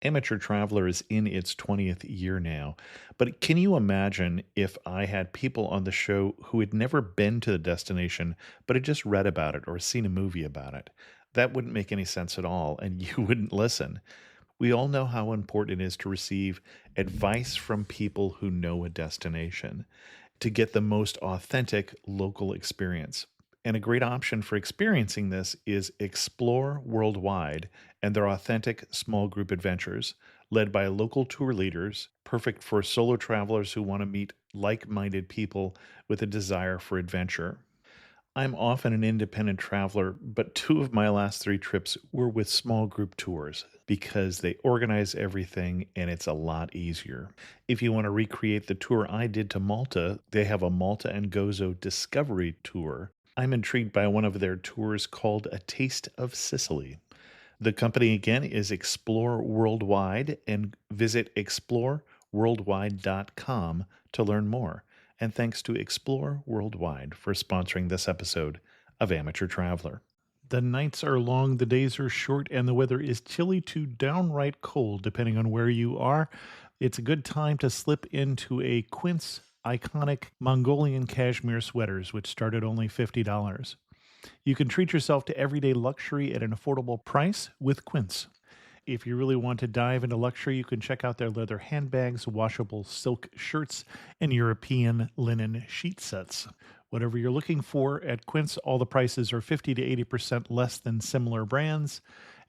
Amateur Traveler is in its 20th year now, but can you imagine if I had people on the show who had never been to the destination but had just read about it or seen a movie about it? That wouldn't make any sense at all, and you wouldn't listen. We all know how important it is to receive advice from people who know a destination to get the most authentic local experience. And a great option for experiencing this is Explore Worldwide and their authentic small group adventures, led by local tour leaders, perfect for solo travelers who want to meet like minded people with a desire for adventure. I'm often an independent traveler, but two of my last three trips were with small group tours because they organize everything and it's a lot easier. If you want to recreate the tour I did to Malta, they have a Malta and Gozo Discovery Tour. I'm intrigued by one of their tours called A Taste of Sicily. The company again is Explore Worldwide, and visit exploreworldwide.com to learn more. And thanks to Explore Worldwide for sponsoring this episode of Amateur Traveler. The nights are long, the days are short, and the weather is chilly to downright cold, depending on where you are. It's a good time to slip into a Quince iconic Mongolian cashmere sweaters, which start at only $50. You can treat yourself to everyday luxury at an affordable price with Quince. If you really want to dive into luxury, you can check out their leather handbags, washable silk shirts, and European linen sheet sets. Whatever you're looking for at Quince, all the prices are 50 to 80% less than similar brands,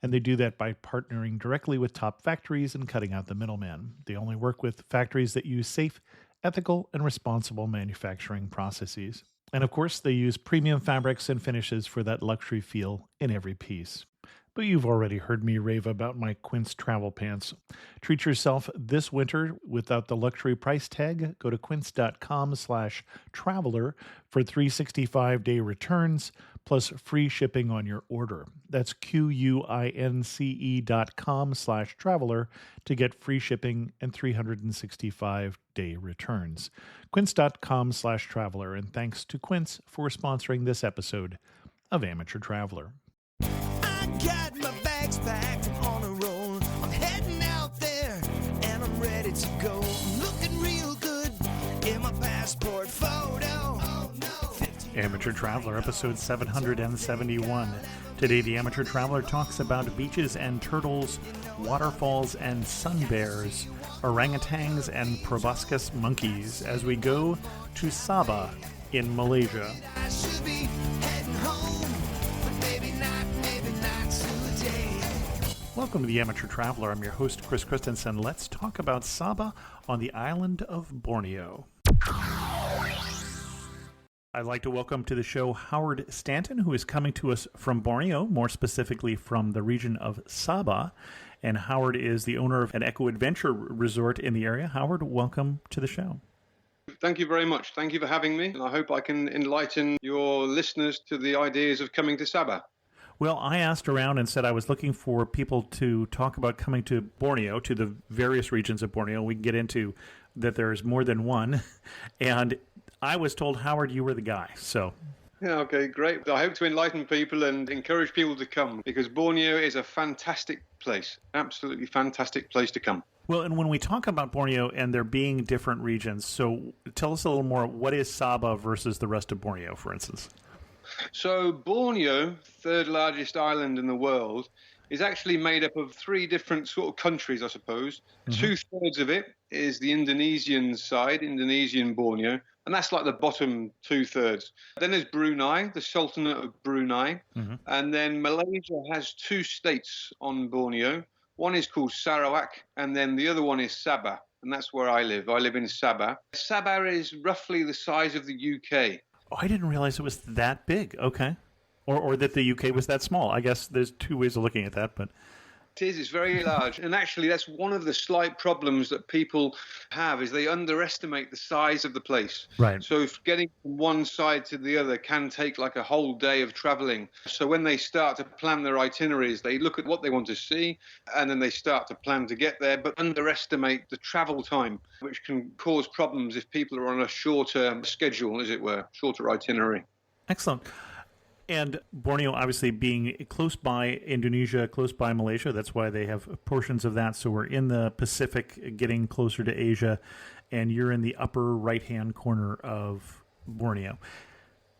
and they do that by partnering directly with top factories and cutting out the middleman. They only work with factories that use safe, ethical, and responsible manufacturing processes. And of course, they use premium fabrics and finishes for that luxury feel in every piece. But you've already heard me rave about my Quince travel pants. Treat yourself this winter without the luxury price tag. Go to quince.com/traveler for 365-day returns plus free shipping on your order. That's QUINCE.com/traveler to get free shipping and 365-day returns. Quince.com/traveler. And thanks to Quince for sponsoring this episode of Amateur Traveler. Got my bags packed on a roll. I'm heading out there and I'm ready to go. I'm looking real good in my passport photo. Oh, no. Amateur Traveler, episode 771. Today, the Amateur Traveler talks about beaches and turtles, waterfalls and sun bears, orangutans and proboscis monkeys as we go to Sabah in Malaysia. I should be heading home, but maybe not today. Welcome to the Amateur Traveler. I'm your host, Chris Christensen. Let's talk about Sabah on the island of Borneo. I'd like to welcome to the show Howard Stanton, who is coming to us from Borneo, more specifically from the region of Sabah. And Howard is the owner of an eco-adventure resort in the area. Howard, welcome to the show. Thank you very much. Thank you for having me. And I hope I can enlighten your listeners to the ideas of coming to Sabah. Well, I asked around and said I was looking for people to talk about coming to Borneo, to the various regions of Borneo. We can get into that there's more than one. And I was told, Howard, you were the guy. So, yeah, okay, great. I hope to enlighten people and encourage people to come because Borneo is a fantastic place, absolutely fantastic place to come. Well, and when we talk about Borneo and there being different regions, so tell us a little more. What is Sabah versus the rest of Borneo, for instance? So Borneo, third largest island in the world, is actually made up of three different sort of countries, I suppose. Mm-hmm. 2/3 of it is the Indonesian side, Indonesian Borneo, and that's like the bottom 2/3. Then there's Brunei, the Sultanate of Brunei, and then Malaysia has two states on Borneo. One is called Sarawak, and then the other one is Sabah, and that's where I live. I live in Sabah. Sabah is roughly the size of the UK. Oh, I didn't realize it was that big. Okay. Or that the UK was that small. I guess there's two ways of looking at that, but It is. It's very large. And actually, that's one of the slight problems that people have is they underestimate the size of the place. Right. So if getting from one side to the other can take like a whole day of traveling. So when they start to plan their itineraries, they look at what they want to see and then they start to plan to get there, but underestimate the travel time, which can cause problems if people are on a shorter schedule, as it were, shorter itinerary. Excellent. And Borneo, obviously, being close by Indonesia, close by Malaysia, that's why they have portions of that. So we're in the Pacific, getting closer to Asia, and you're in the upper right-hand corner of Borneo.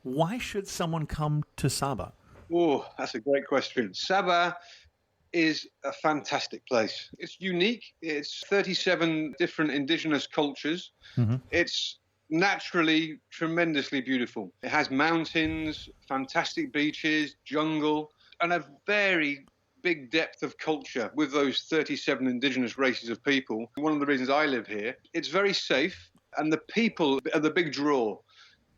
Why should someone come to Sabah? Oh, that's a great question. Sabah is a fantastic place. It's unique. It's 37 different indigenous cultures. Mm-hmm. It's naturally tremendously beautiful. It has mountains, fantastic beaches, jungle, and a very big depth of culture with those 37 indigenous races of people. One of the reasons I live here, it's very safe, and the people are the big draw.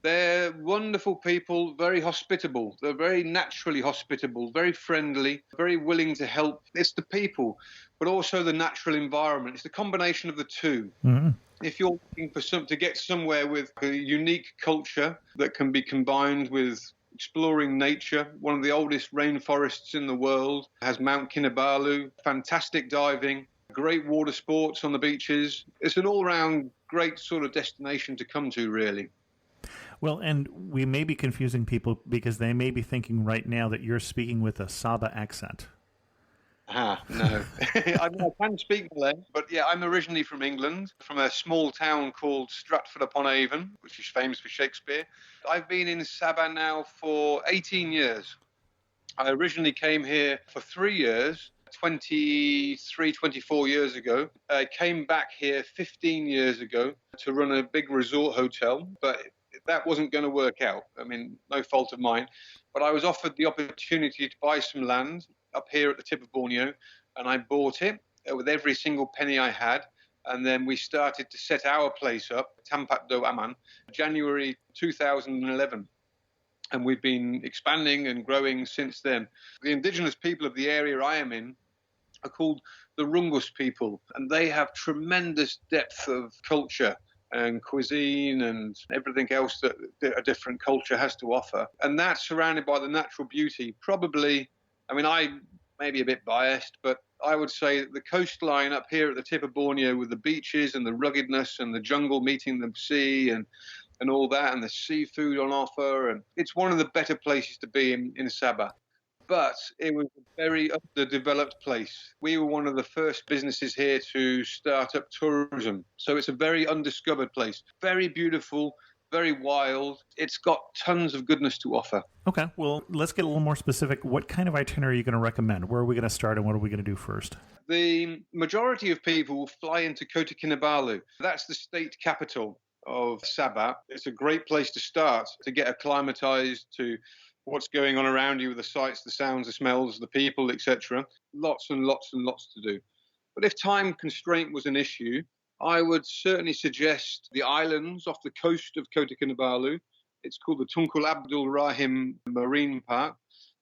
They're wonderful people, very hospitable. They're very naturally hospitable, very friendly, very willing to help. It's the people, but also the natural environment. It's the combination of the two. Mm-hmm. If you're looking for to get somewhere with a unique culture that can be combined with exploring nature, one of the oldest rainforests in the world, has Mount Kinabalu, fantastic diving, great water sports on the beaches. It's an all-round great sort of destination to come to, really. Well, and we may be confusing people because they may be thinking right now that you're speaking with a Sabah accent. No. I can speak Malay, but yeah, I'm originally from England, from a small town called Stratford-upon-Avon, which is famous for Shakespeare. I've been in Sabah now for 18 years. I originally came here for 3 years, 24 years ago. I came back here 15 years ago to run a big resort hotel, but that wasn't going to work out. I mean, no fault of mine. But I was offered the opportunity to buy some land up here at the tip of Borneo, and I bought it with every single penny I had. And then we started to set our place up, Tampat Do Aman, January 2011. And we've been expanding and growing since then. The indigenous people of the area I am in are called the Rungus people, and they have tremendous depth of culture and cuisine and everything else that a different culture has to offer. And that's surrounded by the natural beauty. Probably, I mean, I may be a bit biased, but I would say that the coastline up here at the tip of Borneo with the beaches and the ruggedness and the jungle meeting the sea and all that, and the seafood on offer, and it's one of the better places to be in Sabah. But it was a very underdeveloped place. We were one of the first businesses here to start up tourism. So it's a very undiscovered place. Very beautiful, very wild. It's got tons of goodness to offer. Okay, well, let's get a little more specific. What kind of itinerary are you going to recommend? Where are we going to start and what are we going to do first? The majority of people will fly into Kota Kinabalu. That's the state capital of Sabah. It's a great place to start, to get acclimatized to what's going on around you with the sights, the sounds, the smells, the people, etc. Lots and lots and lots to do. But if time constraint was an issue, I would certainly suggest the islands off the coast of Kota Kinabalu. It's called the Tunku Abdul Rahim Marine Park.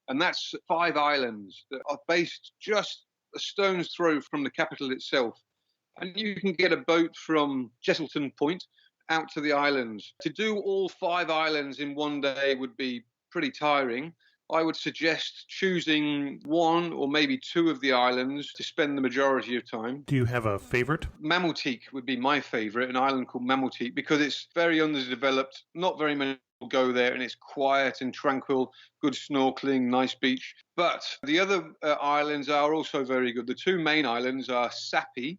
And that's 5 islands that are based just a stone's throw from the capital itself. And you can get a boat from Jesselton Point out to the islands. To do all 5 islands in one day would be pretty tiring. I would suggest choosing 1 or maybe 2 of the islands to spend the majority of time. Do you have a favorite? Mamutique would be my favorite, an island called Mamutique, because it's very underdeveloped. Not very many people go there, and it's quiet and tranquil, good snorkeling, nice beach. But the other islands are also very good. The 2 main islands are Sapi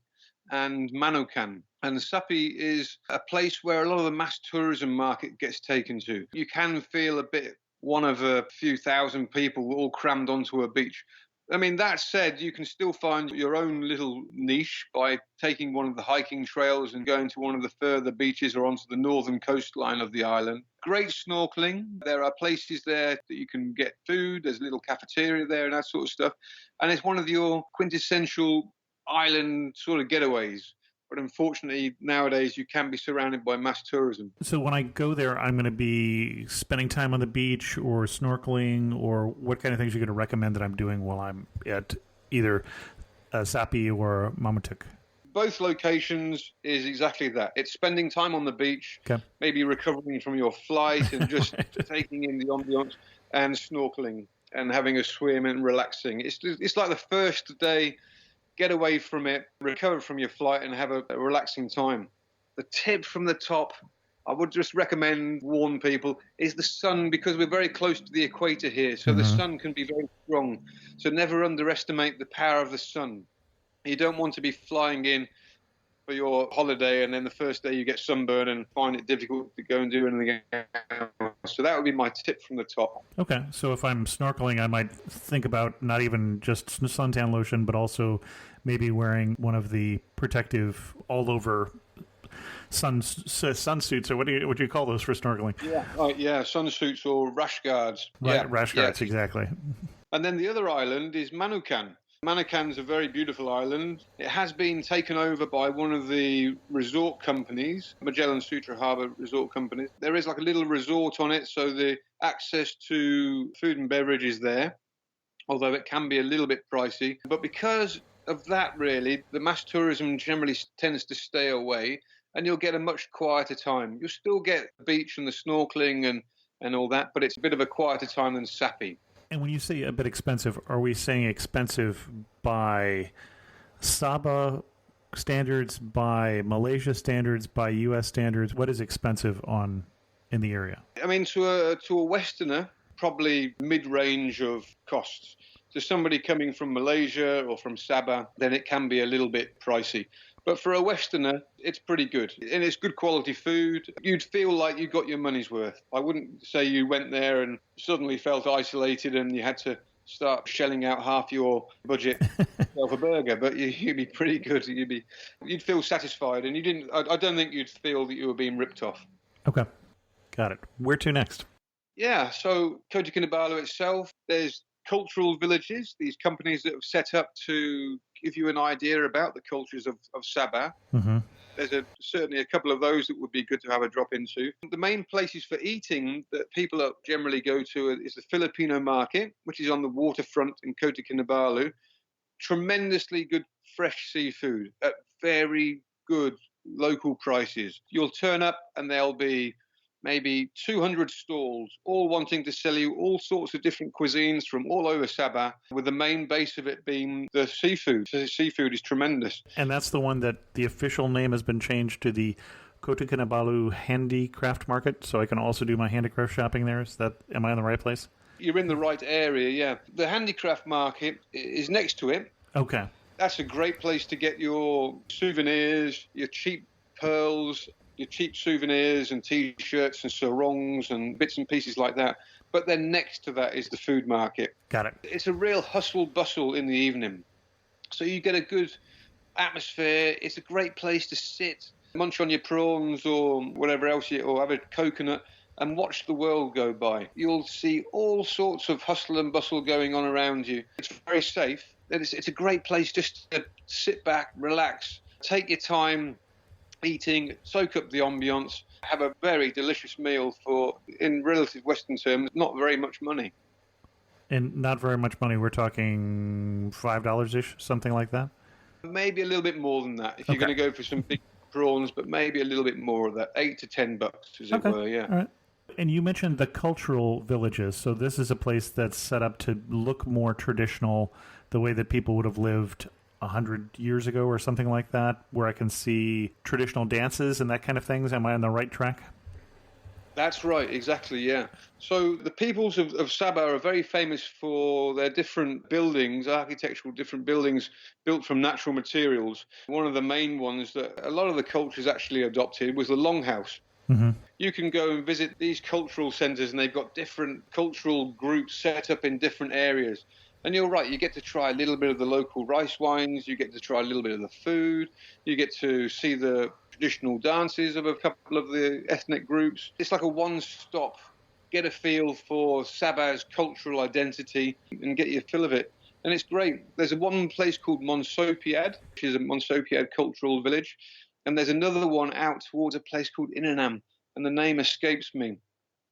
and Manokan. And Sapi is a place where a lot of the mass tourism market gets taken to. You can feel a bit one of a few thousand people all crammed onto a beach. I mean, that said, you can still find your own little niche by taking one of the hiking trails and going to one of the further beaches or onto the northern coastline of the island. Great snorkeling. There are places there that you can get food. There's a little cafeteria there and that sort of stuff. And it's one of your quintessential island sort of getaways. But unfortunately, nowadays, you can be surrounded by mass tourism. So when I go there, I'm going to be spending time on the beach or snorkeling, or what kind of things are you going to recommend that I'm doing while I'm at either Sapi or Mamutuk? Both locations is exactly that. It's spending time on the beach, okay, maybe recovering from your flight and just taking in the ambiance, and snorkeling and having a swim and relaxing. It's like the first day. Get away from it, recover from your flight, and have a relaxing time. The tip from the top I would just warn people, is the sun, because we're very close to the equator here, so the sun can be very strong. So never underestimate the power of the sun. You don't want to be flying in for your holiday and then the first day you get sunburn and find it difficult to go and do anything else. So that would be my tip from the top. Okay, so if I'm snorkeling, I might think about not even just suntan lotion, but also maybe wearing one of the protective all-over sun suits, or what do you call those for snorkeling? Yeah, sun suits or rash guards. Right, yeah, rash guards, exactly. And then the other island is Manukan. Manukan's a very beautiful island. It has been taken over by one of the resort companies, Magellan Sutra Harbour resort companies. There is like a little resort on it, so the access to food and beverage is there, although it can be a little bit pricey. But because of that, really, the mass tourism generally tends to stay away, and you'll get a much quieter time. You'll still get the beach and the snorkeling and all that, but it's a bit of a quieter time than Sapi. And when you say a bit expensive, are we saying expensive by Sabah standards, by Malaysia standards, by U.S. standards? What is expensive in the area? I mean, to a Westerner, probably mid-range of costs. To somebody coming from Malaysia or from Sabah, then it can be a little bit pricey. But for a Westerner, it's pretty good. And it's good quality food. You'd feel like you got your money's worth. I wouldn't say you went there and suddenly felt isolated and you had to start shelling out half your budget for a burger. But you'd be pretty good. You'd feel satisfied. And I don't think you'd feel that you were being ripped off. Okay. Got it. Where to next? Yeah, so Kota Kinabalu itself, there's cultural villages, these companies that have set up to give you an idea about the cultures of Sabah. Mm-hmm. There's certainly a couple of those that would be good to have a drop into. The main places for eating that people generally go to is the Filipino market, which is on the waterfront in Kota Kinabalu. Tremendously good fresh seafood at very good local prices. You'll turn up and there'll be maybe 200 stalls, all wanting to sell you all sorts of different cuisines from all over Sabah, with the main base of it being the seafood. So the seafood is tremendous. And that's the one that the official name has been changed to the Kota Kinabalu Handicraft Market, so I can also do my handicraft shopping there. Am I in the right place? You're in the right area, yeah. The handicraft market is next to it. Okay. That's a great place to get your souvenirs, your cheap pearls, your cheap souvenirs and T-shirts and sarongs and bits and pieces like that. But then next to that is the food market. Got it. It's a real hustle-bustle in the evening. So you get a good atmosphere. It's a great place to sit, munch on your prawns or whatever else, or have a coconut and watch the world go by. You'll see all sorts of hustle and bustle going on around you. It's very safe. It's a great place just to sit back, relax, take your time, eating, soak up the ambience, have a very delicious meal for, in relative Western terms, not very much money. And not very much money. We're talking $5-ish, something like that? Maybe a little bit more than that if you're going to go for some big prawns, but maybe a little bit more of that, $8 to $10, as it were, yeah. All right. And you mentioned the cultural villages. So this is a place that's set up to look more traditional, the way that people would have lived 100 years ago or something like that, where I can see traditional dances and that kind of things. Am I on the right track? That's right, exactly, yeah. So the peoples of Sabah are very famous for their different buildings, architectural different buildings built from natural materials. One of the main ones that a lot of the cultures actually adopted was the longhouse. Mm-hmm. You can go and visit these cultural centres and they've got different cultural groups set up in different areas. And you're right, you get to try a little bit of the local rice wines, you get to try a little bit of the food, you get to see the traditional dances of a couple of the ethnic groups. It's like a one-stop, get a feel for Sabah's cultural identity and get your fill of it. And it's great. There's one place called Monsopiad, which is a Monsopiad cultural village. And there's another one out towards a place called Inanam, and the name escapes me.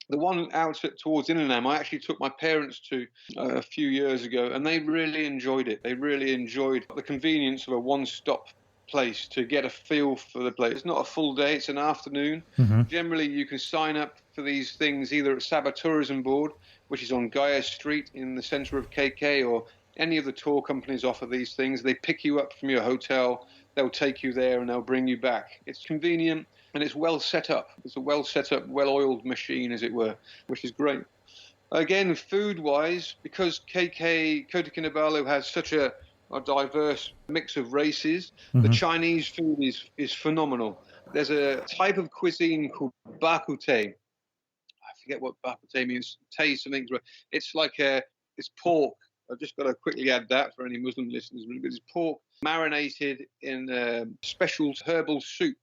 The one out towards Inanam, I actually took my parents to a few years ago, and they really enjoyed it. They really enjoyed the convenience of a one-stop place to get a feel for the place. It's not a full day, it's an afternoon. Mm-hmm. Generally, you can sign up for these things either at Sabah Tourism Board, which is on Gaya Street in the center of KK, or any of the tour companies offer these things. They pick you up from your hotel they'll take you there and they'll bring you back. It's convenient and it's well set up. It's a well set up, well-oiled machine, as it were, which is great. Again, food-wise, because Kota Kinabalu has such a diverse mix of races, the Chinese food is phenomenal. There's a type of cuisine called bakute. I forget what bakute means. Tay something. It's like it's pork. I've just got to quickly add that for any Muslim listeners. It's pork marinated in a special herbal soup.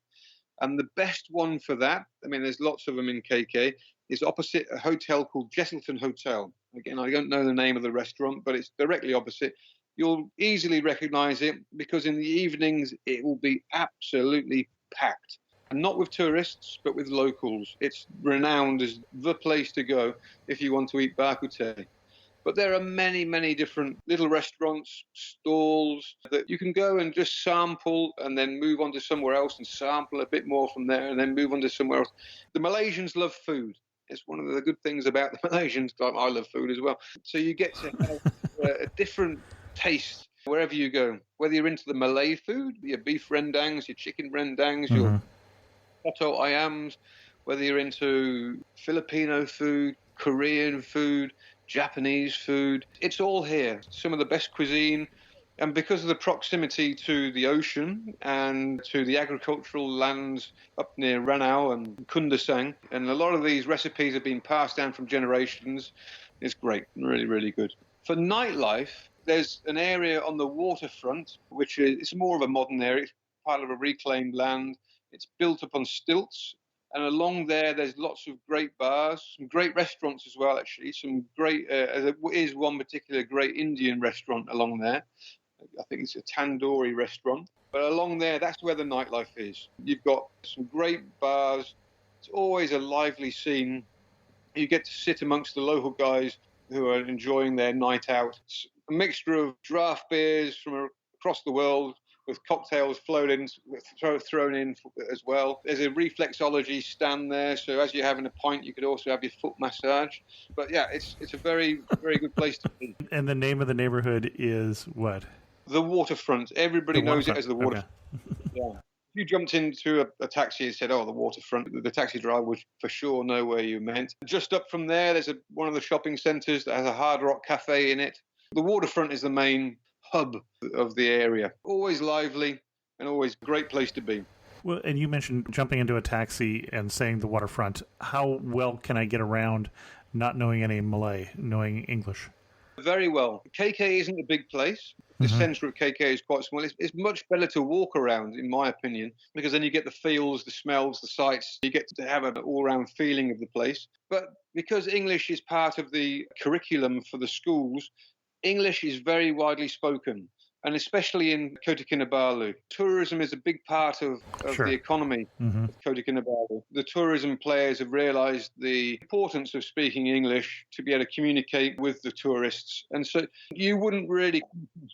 And the best one for that, I mean, there's lots of them in KK, is opposite a hotel called Jesselton Hotel. Again, I don't know the name of the restaurant, but it's directly opposite. You'll easily recognize it because in the evenings it will be absolutely packed. And not with tourists, but with locals. It's renowned as the place to go if you want to eat bakute. But there are many, many different little restaurants, stalls that you can go and just sample and then move on to somewhere else and sample a bit more from there and then move on to somewhere else. The Malaysians love food. It's one of the good things about the Malaysians. I love food as well. So you get to have a different taste wherever you go. Whether you're into the Malay food, your beef rendangs, your chicken rendangs, your soto ayams, whether you're into Filipino food, Korean food, Japanese food, it's all here. Some of the best cuisine. And because of the proximity to the ocean and to the agricultural lands up near Ranau and Kundasang, and a lot of these recipes have been passed down from generations, it's great, really, really good. For nightlife, there's an area on the waterfront, which is it's more of a modern area. It's part of a reclaimed land. It's built up on stilts. And along there, there's lots of great bars, some great restaurants as well, actually. Some great, there is one particular great Indian restaurant along there. I think it's a tandoori restaurant. But along there, that's where the nightlife is. You've got some great bars. It's always a lively scene. You get to sit amongst the local guys who are enjoying their night out. It's a mixture of draft beers from across the world with cocktails thrown in as well. There's a reflexology stand there, so as you're having a pint, you could also have your foot massage. But yeah, it's a very, very good place to be. And the name of the neighborhood is what? The Waterfront. Everybody knows it as the Waterfront. Okay. Yeah. If you jumped into a taxi and said, "Oh, the Waterfront," the taxi driver would for sure know where you meant. Just up from there, there's one of the shopping centres that has a Hard Rock Cafe in it. The Waterfront is the main hub of the area. Always lively and always a great place to be. Well, and you mentioned jumping into a taxi and saying the waterfront. How well can I get around not knowing any Malay, knowing English? Very well. KK isn't a big place. The centre of KK is quite small. It's much better to walk around, in my opinion, because then you get the feels, the smells, the sights. You get to have an all-round feeling of the place. But because English is part of the curriculum for the schools, English is very widely spoken, and especially in Kota Kinabalu. Tourism is a big part of the economy of Kota Kinabalu. The tourism players have realised the importance of speaking English to be able to communicate with the tourists. And so you wouldn't really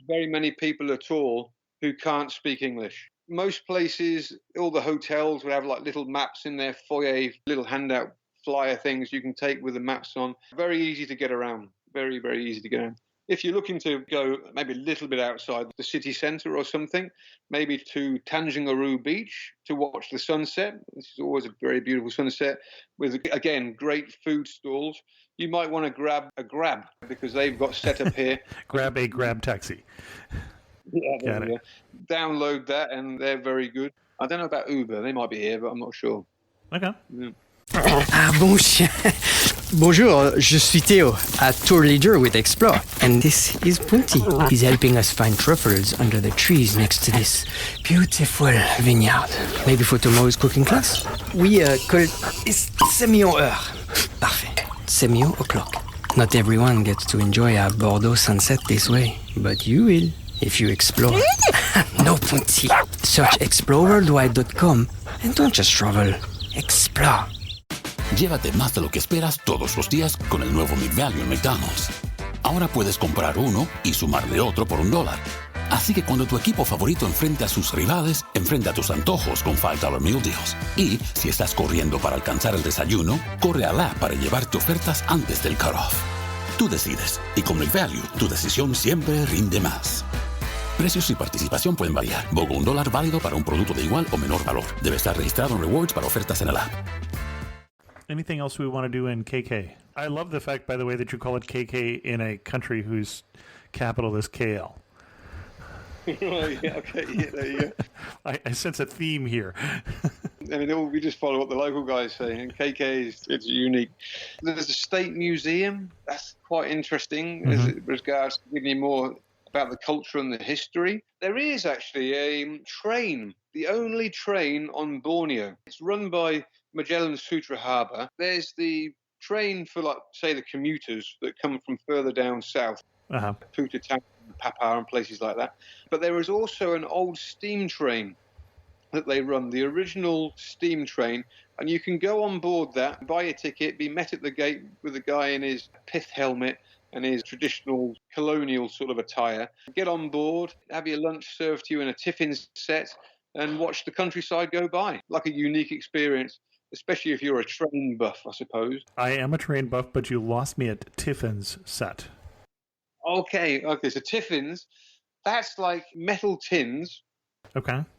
very many people at all who can't speak English. Most places, all the hotels would have like little maps in their foyer, little handout flyer things you can take with the maps on. Very easy to get around. Very, very easy to get around. If you're looking to go maybe a little bit outside the city centre or something, maybe to Tanjung Beach to watch the sunset. This is always a very beautiful sunset with, again, great food stalls. You might want to grab a Grab because they've got set up here. Grab a Grab taxi. Yeah, got it. Download that and they're very good. I don't know about Uber. They might be here, but I'm not sure. Okay. Yeah. Ah bon chien. Bonjour, je suis Theo, a tour leader with Explore, and this is Punti. He's helping us find truffles under the trees next to this beautiful vineyard. Maybe for tomorrow's cooking class? Oui, call semi-heure. Parfait. 7:00. Not everyone gets to enjoy a Bordeaux sunset this way, but you will if you explore. No, Punti. Search exploreworldwide.com and don't just travel, explore. Llévate más de lo que esperas todos los días con el nuevo McValue en McDonald's. Ahora puedes comprar uno y sumarle otro por $1. Así que cuando tu equipo favorito enfrente a sus rivales, enfrenta tus antojos con $5 Meal Deals. Y si estás corriendo para alcanzar el desayuno, corre al app para llevarte ofertas antes del cutoff. Tú decides, y con McValue, tu decisión siempre rinde más. Precios y participación pueden variar. BOGO $1 válido para un producto de igual o menor valor. Debe estar registrado en Rewards para ofertas en el app. Anything else we want to do in KK? I love the fact, by the way, that you call it KK in a country whose capital is KL. Right, yeah, okay, yeah, there you go. I sense a theme here. I mean, we just follow what the local guys say, and KK it's unique. There's a state museum. That's quite interesting as it regards to giving you more about the culture and the history. There is actually a train, the only train on Borneo. It's run by Magellan Sutra Harbour. There's the train for, like, say, the commuters that come from further down south, Pututan, Papar and places like that. But there is also an old steam train that they run, the original steam train, and you can go on board that, buy a ticket, be met at the gate with a guy in his pith helmet and his traditional colonial sort of attire. Get on board, have your lunch served to you in a tiffin set, and watch the countryside go by. Like a unique experience, especially if you're a train buff, I suppose. I am a train buff, but you lost me at Tiffin's set. Okay, so tiffins, that's like metal tins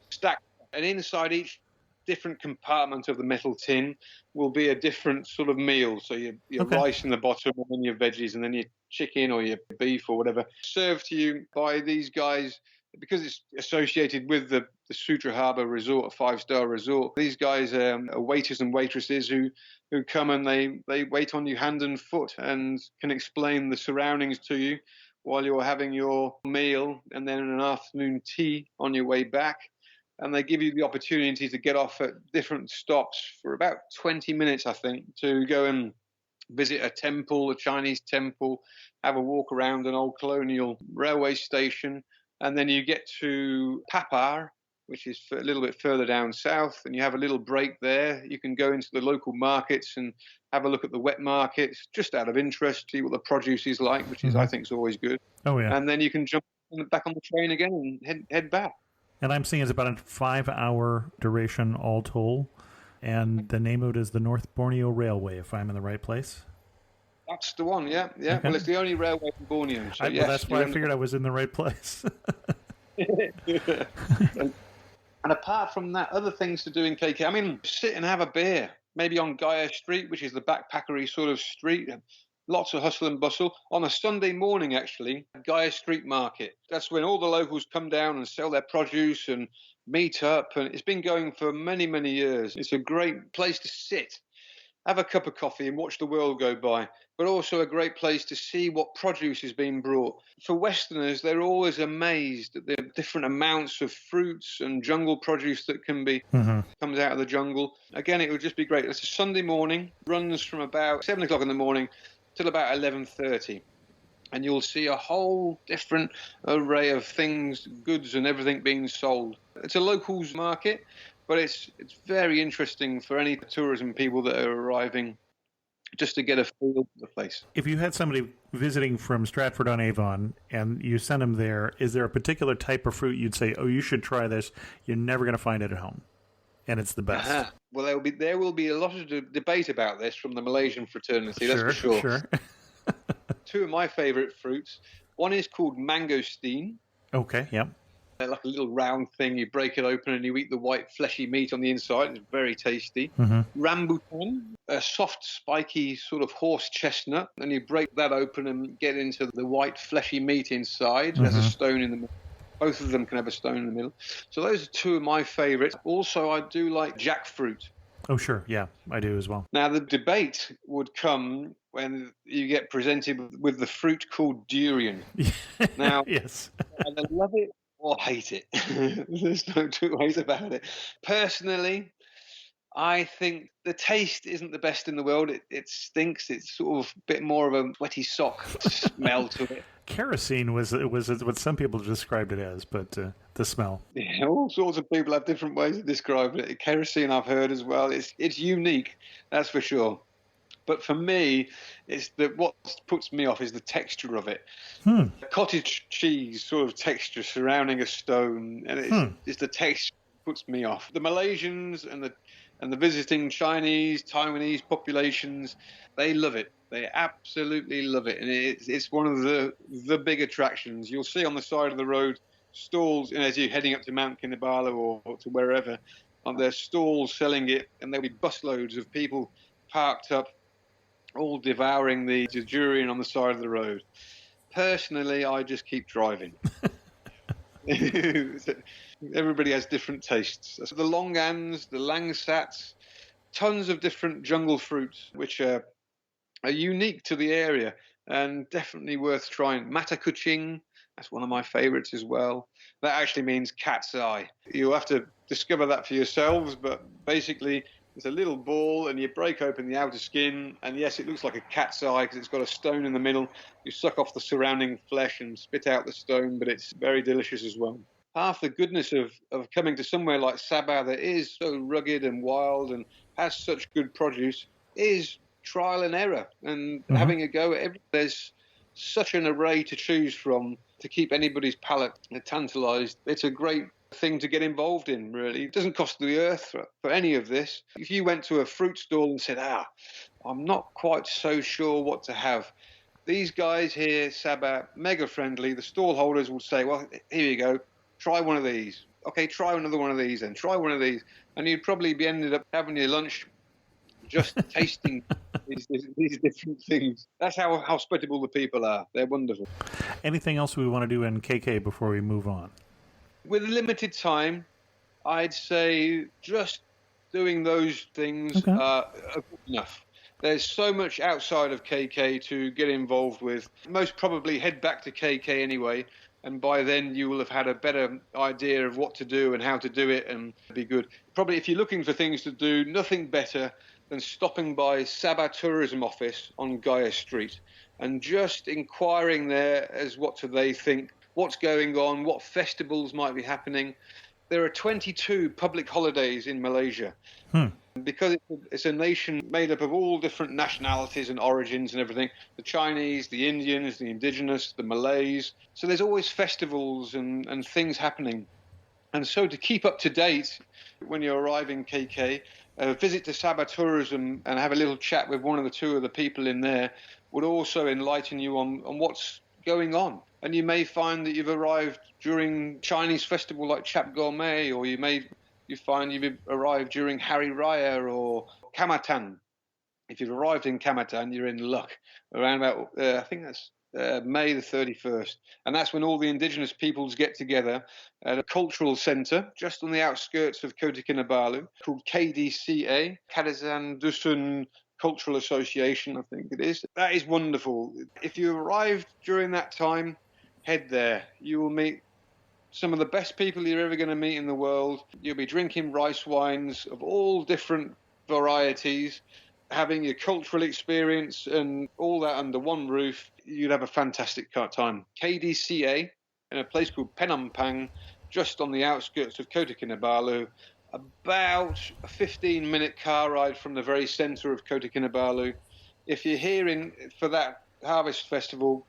stacked, and inside each different compartment of the metal tin will be a different sort of meal. So your rice in the bottom, and then your veggies, and then your chicken or your beef or whatever, served to you by these guys. Because it's associated with the Sutra Harbour Resort, a 5-star resort, these guys are waiters and waitresses who come and they wait on you hand and foot and can explain the surroundings to you while you're having your meal and then an afternoon tea on your way back. And they give you the opportunity to get off at different stops for about 20 minutes, I think, to go and visit a temple, a Chinese temple, have a walk around an old colonial railway station. And then you get to Papar, which is a little bit further down south, and you have a little break there. You can go into the local markets and have a look at the wet markets, just out of interest, see what the produce is like, which is, I think, is always good. Oh, yeah. And then you can jump back on the train again and head back. And I'm seeing it's about a 5-hour duration all told. And the name of it is the North Borneo Railway, if I'm in the right place. That's the one, yeah. Okay. Well, it's the only railway in Borneo. So well, that's why I figured I was in the right place. And apart from that, other things to do in KK. I mean, sit and have a beer, maybe on Gaia Street, which is the backpackery sort of street. Lots of hustle and bustle. On a Sunday morning, actually, Gaia Street Market. That's when all the locals come down and sell their produce and meet up. And it's been going for many, many years. It's a great place to sit, have a cup of coffee and watch the world go by, but also a great place to see what produce is being brought. For Westerners, they're always amazed at the different amounts of fruits and jungle produce that can be comes out of the jungle. Again, it would just be great. It's a Sunday morning, runs from about 7 o'clock in the morning till about 11:30. And you'll see a whole different array of things, goods and everything being sold. It's a locals market, but it's very interesting for any tourism people that are arriving just to get a feel of the place. If you had somebody visiting from Stratford-on-Avon and you sent them there, is there a particular type of fruit you'd say, oh, you should try this, you're never going to find it at home, and it's the best? Well, there will be a lot of debate about this from the Malaysian fraternity, that's for sure. Sure. Two of my favourite fruits. One is called mangosteen. Okay, yep. They're like a little round thing. You break it open and you eat the white fleshy meat on the inside. It's very tasty. Rambutan, a soft, spiky sort of horse chestnut. And you break that open and get into the white fleshy meat inside. There's a stone in the middle. Both of them can have a stone in the middle. So those are two of my favourites. Also, I do like jackfruit. Oh, sure. Yeah, I do as well. Now, the debate would come when you get presented with the fruit called durian. Now, yes. I love it or hate it. There's no two ways about it. Personally, I think the taste isn't the best in the world. It stinks. It's sort of a bit more of a wetty sock smell to it. Kerosene was what some people described it as, but the smell. Yeah, all sorts of people have different ways of describing it. Kerosene I've heard as well. It's unique, that's for sure. But for me, what puts me off is the texture of it. Cottage cheese sort of texture surrounding a stone, and it's the texture that puts me off. The Malaysians and the visiting Chinese, Taiwanese populations, they love it. They absolutely love it, and it's one of the big attractions. You'll see on the side of the road stalls, and as you're heading up to Mount Kinabalu or to wherever, on their stalls selling it, and there'll be busloads of people parked up, all devouring the durian on the side of the road. Personally, I just keep driving. Everybody has different tastes. So the longans, the langsats, tons of different jungle fruits, which are unique to the area and definitely worth trying. Mata kucing, that's one of my favorites as well. That actually means cat's eye. You'll have to discover that for yourselves, but basically it's a little ball and you break open the outer skin, and yes, it looks like a cat's eye because it's got a stone in the middle. You suck off the surrounding flesh and spit out the stone, but it's very delicious as well. Half the goodness of coming to somewhere like Sabah that is so rugged and wild and has such good produce is trial and error and having a go at everything. There's such an array to choose from to keep anybody's palate tantalized. It's a great thing to get involved in, really. It doesn't cost the earth for any of this. If you went to a fruit stall and said, I'm not quite so sure what to have, these guys here, Sabah, mega friendly. The stall holders will say, well, here you go, try one of these. Okay, try another one of these and try one of these. And you'd probably be ended up having your lunch just tasting these different things. That's how hospitable the people are. They're wonderful. Anything else we want to do in KK before we move on? With limited time, I'd say just doing those things are good enough. There's so much outside of KK to get involved with. Most probably head back to KK anyway, and by then you will have had a better idea of what to do and how to do it and be good. Probably if you're looking for things to do, nothing better than stopping by Sabah Tourism Office on Gaia Street and just inquiring there as what do they think, what's going on, what festivals might be happening. There are 22 public holidays in Malaysia. Because it's a nation made up of all different nationalities and origins and everything. The Chinese, the Indians, the indigenous, the Malays. So there's always festivals and things happening. And so to keep up to date when you arrive in KK, a visit to Sabah Tourism and have a little chat with one of the two of the people in there would also enlighten you on what's going on. And you may find that you've arrived during Chinese festival like Chap Gourmet, or you find you've arrived during Hari Raya or Kamatan. If you've arrived in Kamatan, you're in luck. Around about, I think that's May the 31st. And that's when all the indigenous peoples get together at a cultural centre just on the outskirts of Kota Kinabalu called KDCA, Kadazan Dusun Cultural Association, I think it is. That is wonderful. If you arrived during that time, head there. You will meet some of the best people you're ever going to meet in the world. You'll be drinking rice wines of all different varieties, having your cultural experience and all that under one roof. You'd have a fantastic time. KDCA, in a place called Penampang, just on the outskirts of Kota Kinabalu, about a 15-minute car ride from the very centre of Kota Kinabalu. If you're here for that harvest festival,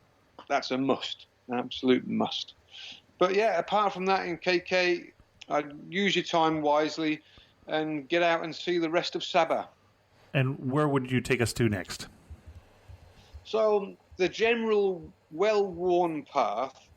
that's a must, an absolute must. But yeah, apart from that, in KK, I'd use your time wisely and get out and see the rest of Sabah. And where would you take us to next? So the general well-worn path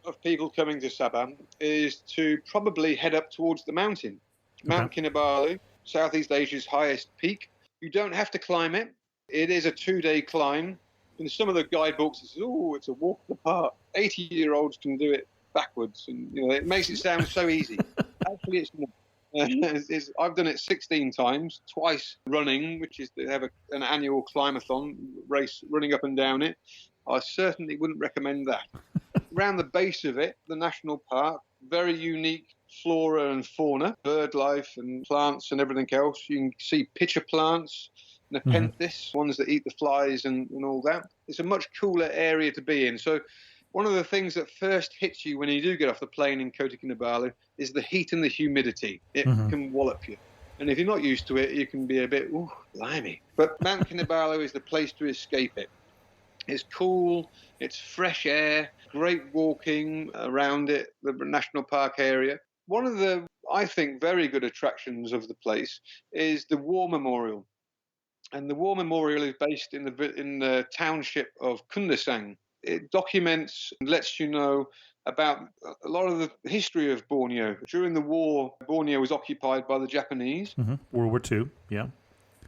of people coming to Sabah is to probably head up towards the mountain. Mount Kinabalu, Southeast Asia's highest peak. You don't have to climb it. It is a 2-day climb. In some of the guidebooks, it says, it's a walk in the park. 80-year-olds can do it backwards. And it makes it sound so easy. Actually, it's not. I've done it 16 times, twice running, which is they have an annual climathon race running up and down it. I certainly wouldn't recommend that. Around the base of it, the national park, very unique flora and fauna, bird life and plants and everything else. You can see pitcher plants, nepenthes, ones that eat the flies and all that. It's a much cooler area to be in. So one of the things that first hits you when you do get off the plane in Kota Kinabalu is the heat and the humidity. It can wallop you. And if you're not used to it, you can be a bit, blimey. But Mount Kinabalu is the place to escape it. It's cool, it's fresh air, great walking around it, the national park area. One of the, I think, very good attractions of the place is the War Memorial. And the War Memorial is based in the township of Kundasang. It documents and lets you know about a lot of the history of Borneo. During the war, Borneo was occupied by the Japanese. World War II, yeah.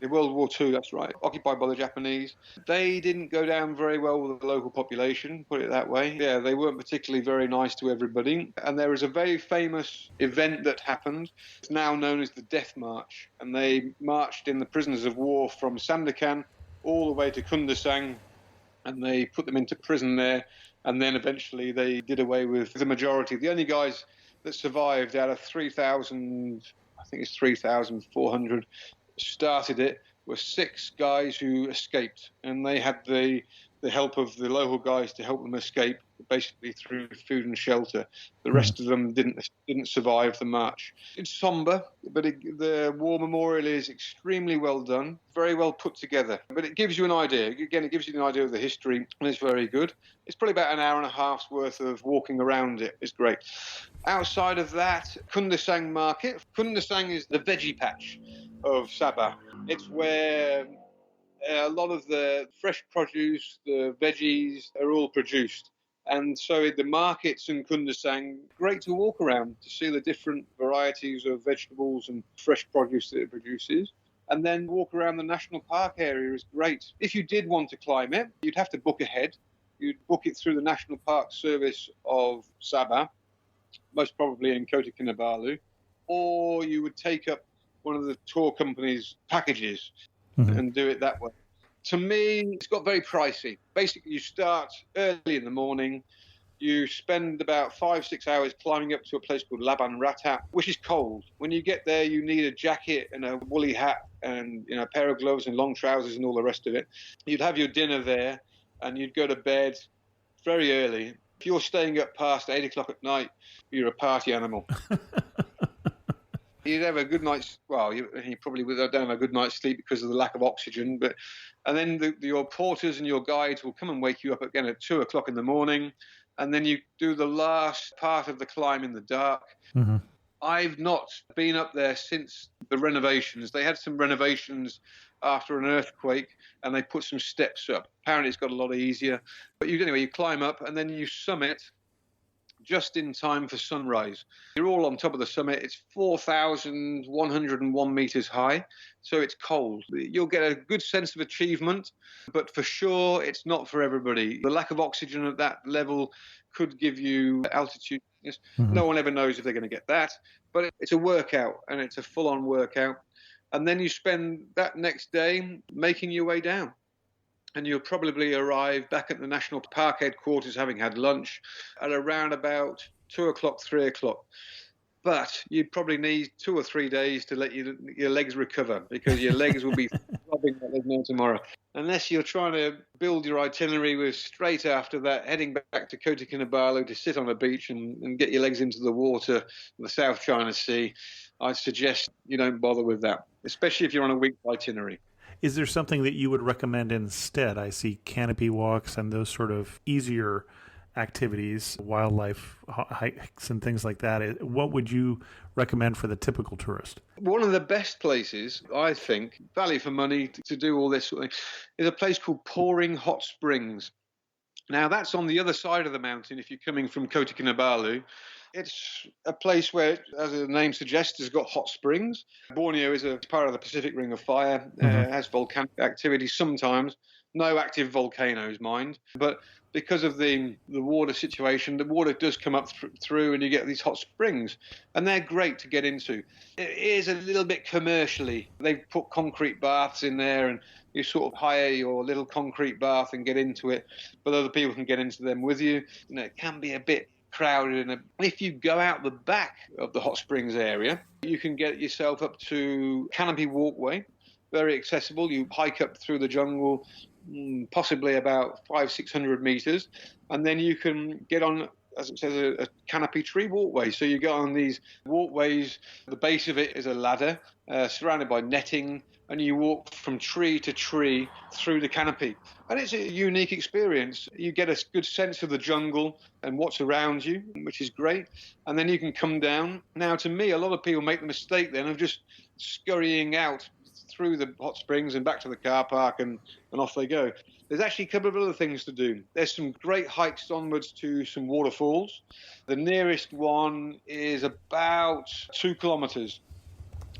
In World War II, that's right, occupied by the Japanese. They didn't go down very well with the local population, put it that way. Yeah, they weren't particularly very nice to everybody. And there is a very famous event that happened. It's now known as the Death March. And they marched in the prisoners of war from Sandakan all the way to Kundasang, and they put them into prison there. And then eventually they did away with the majority. The only guys that survived out of 3,000, I think it's 3,400, started it, were 6 guys who escaped. And they had the help of the local guys to help them escape, basically through food and shelter. The rest of them didn't survive the march. It's somber, but the war memorial is extremely well done, very well put together. But it gives you an idea. Again, it gives you an idea of the history, and it's very good. It's probably about an hour and a half's worth of walking around it. It's great. Outside of that, Kundasang Market. Kundasang is the veggie patch of Sabah. It's where a lot of the fresh produce, the veggies, are all produced. And so the markets in Kundasang, great to walk around to see the different varieties of vegetables and fresh produce that it produces. And then walk around the national park area is great. If you did want to climb it, you'd have to book ahead. You'd book it through the National Park Service of Sabah, most probably in Kota Kinabalu, or you would take up one of the tour company's packages and do it that way. To me, it's got very pricey. Basically, you start early in the morning. You spend about 5-6 hours climbing up to a place called Laban Ratap, which is cold. When you get there, you need a jacket and a woolly hat and a pair of gloves and long trousers and all the rest of it. You'd have your dinner there, and you'd go to bed very early. If you're staying up past 8 o'clock at night, you're a party animal. You'd have a good night's, you probably don't have a good night's sleep because of the lack of oxygen. And then your porters and your guides will come and wake you up again at 2 o'clock in the morning. And then you do the last part of the climb in the dark. I've not been up there since the renovations. They had some renovations after an earthquake, and they put some steps up. Apparently it's got a lot easier. But you climb up, and then you summit just in time for sunrise. You're all on top of the summit. It's 4,101 meters high, so it's cold. You'll get a good sense of achievement, but for sure, it's not for everybody. The lack of oxygen at that level could give you altitude sickness. No one ever knows if they're going to get that, but it's a workout, and it's a full-on workout. And then you spend that next day making your way down. And you'll probably arrive back at the National Park headquarters, having had lunch, at around about 2 o'clock, 3 o'clock. But you'd probably need 2 or 3 days to let your legs recover, because your legs will be throbbing like there's no tomorrow. Unless you're trying to build your itinerary with straight after that, heading back to Kota Kinabalu to sit on a beach and get your legs into the water, the South China Sea, I'd suggest you don't bother with that, especially if you're on a week itinerary. Is there something that you would recommend instead? I see canopy walks and those sort of easier activities, wildlife hikes and things like that. What would you recommend for the typical tourist? One of the best places, I think, value for money to do all this sort of thing, is a place called Pouring Hot Springs. Now, that's on the other side of the mountain if you're coming from Kota Kinabalu. It's a place where, as the name suggests, has got hot springs. Borneo is a part of the Pacific Ring of Fire. Has volcanic activity sometimes. No active volcanoes, mind. But because of the water situation, the water does come up through and you get these hot springs. And they're great to get into. It is a little bit commercially. They've put concrete baths in there, and you sort of hire your little concrete bath and get into it. But other people can get into them with you. It can be a bit crowded. And if you go out the back of the hot springs area, you can get yourself up to Canopy Walkway, very accessible. You hike up through the jungle, possibly about 500-600 meters, and then you can get on, as it says, a canopy tree walkway. So you go on these walkways. The base of it is a ladder surrounded by netting, and you walk from tree to tree through the canopy. And it's a unique experience. You get a good sense of the jungle and what's around you, which is great. And then you can come down. Now, to me, a lot of people make the mistake then of just scurrying out through the hot springs and back to the car park, and off they go. There's actually a couple of other things to do. There's some great hikes onwards to some waterfalls. The nearest one is about 2 kilometers.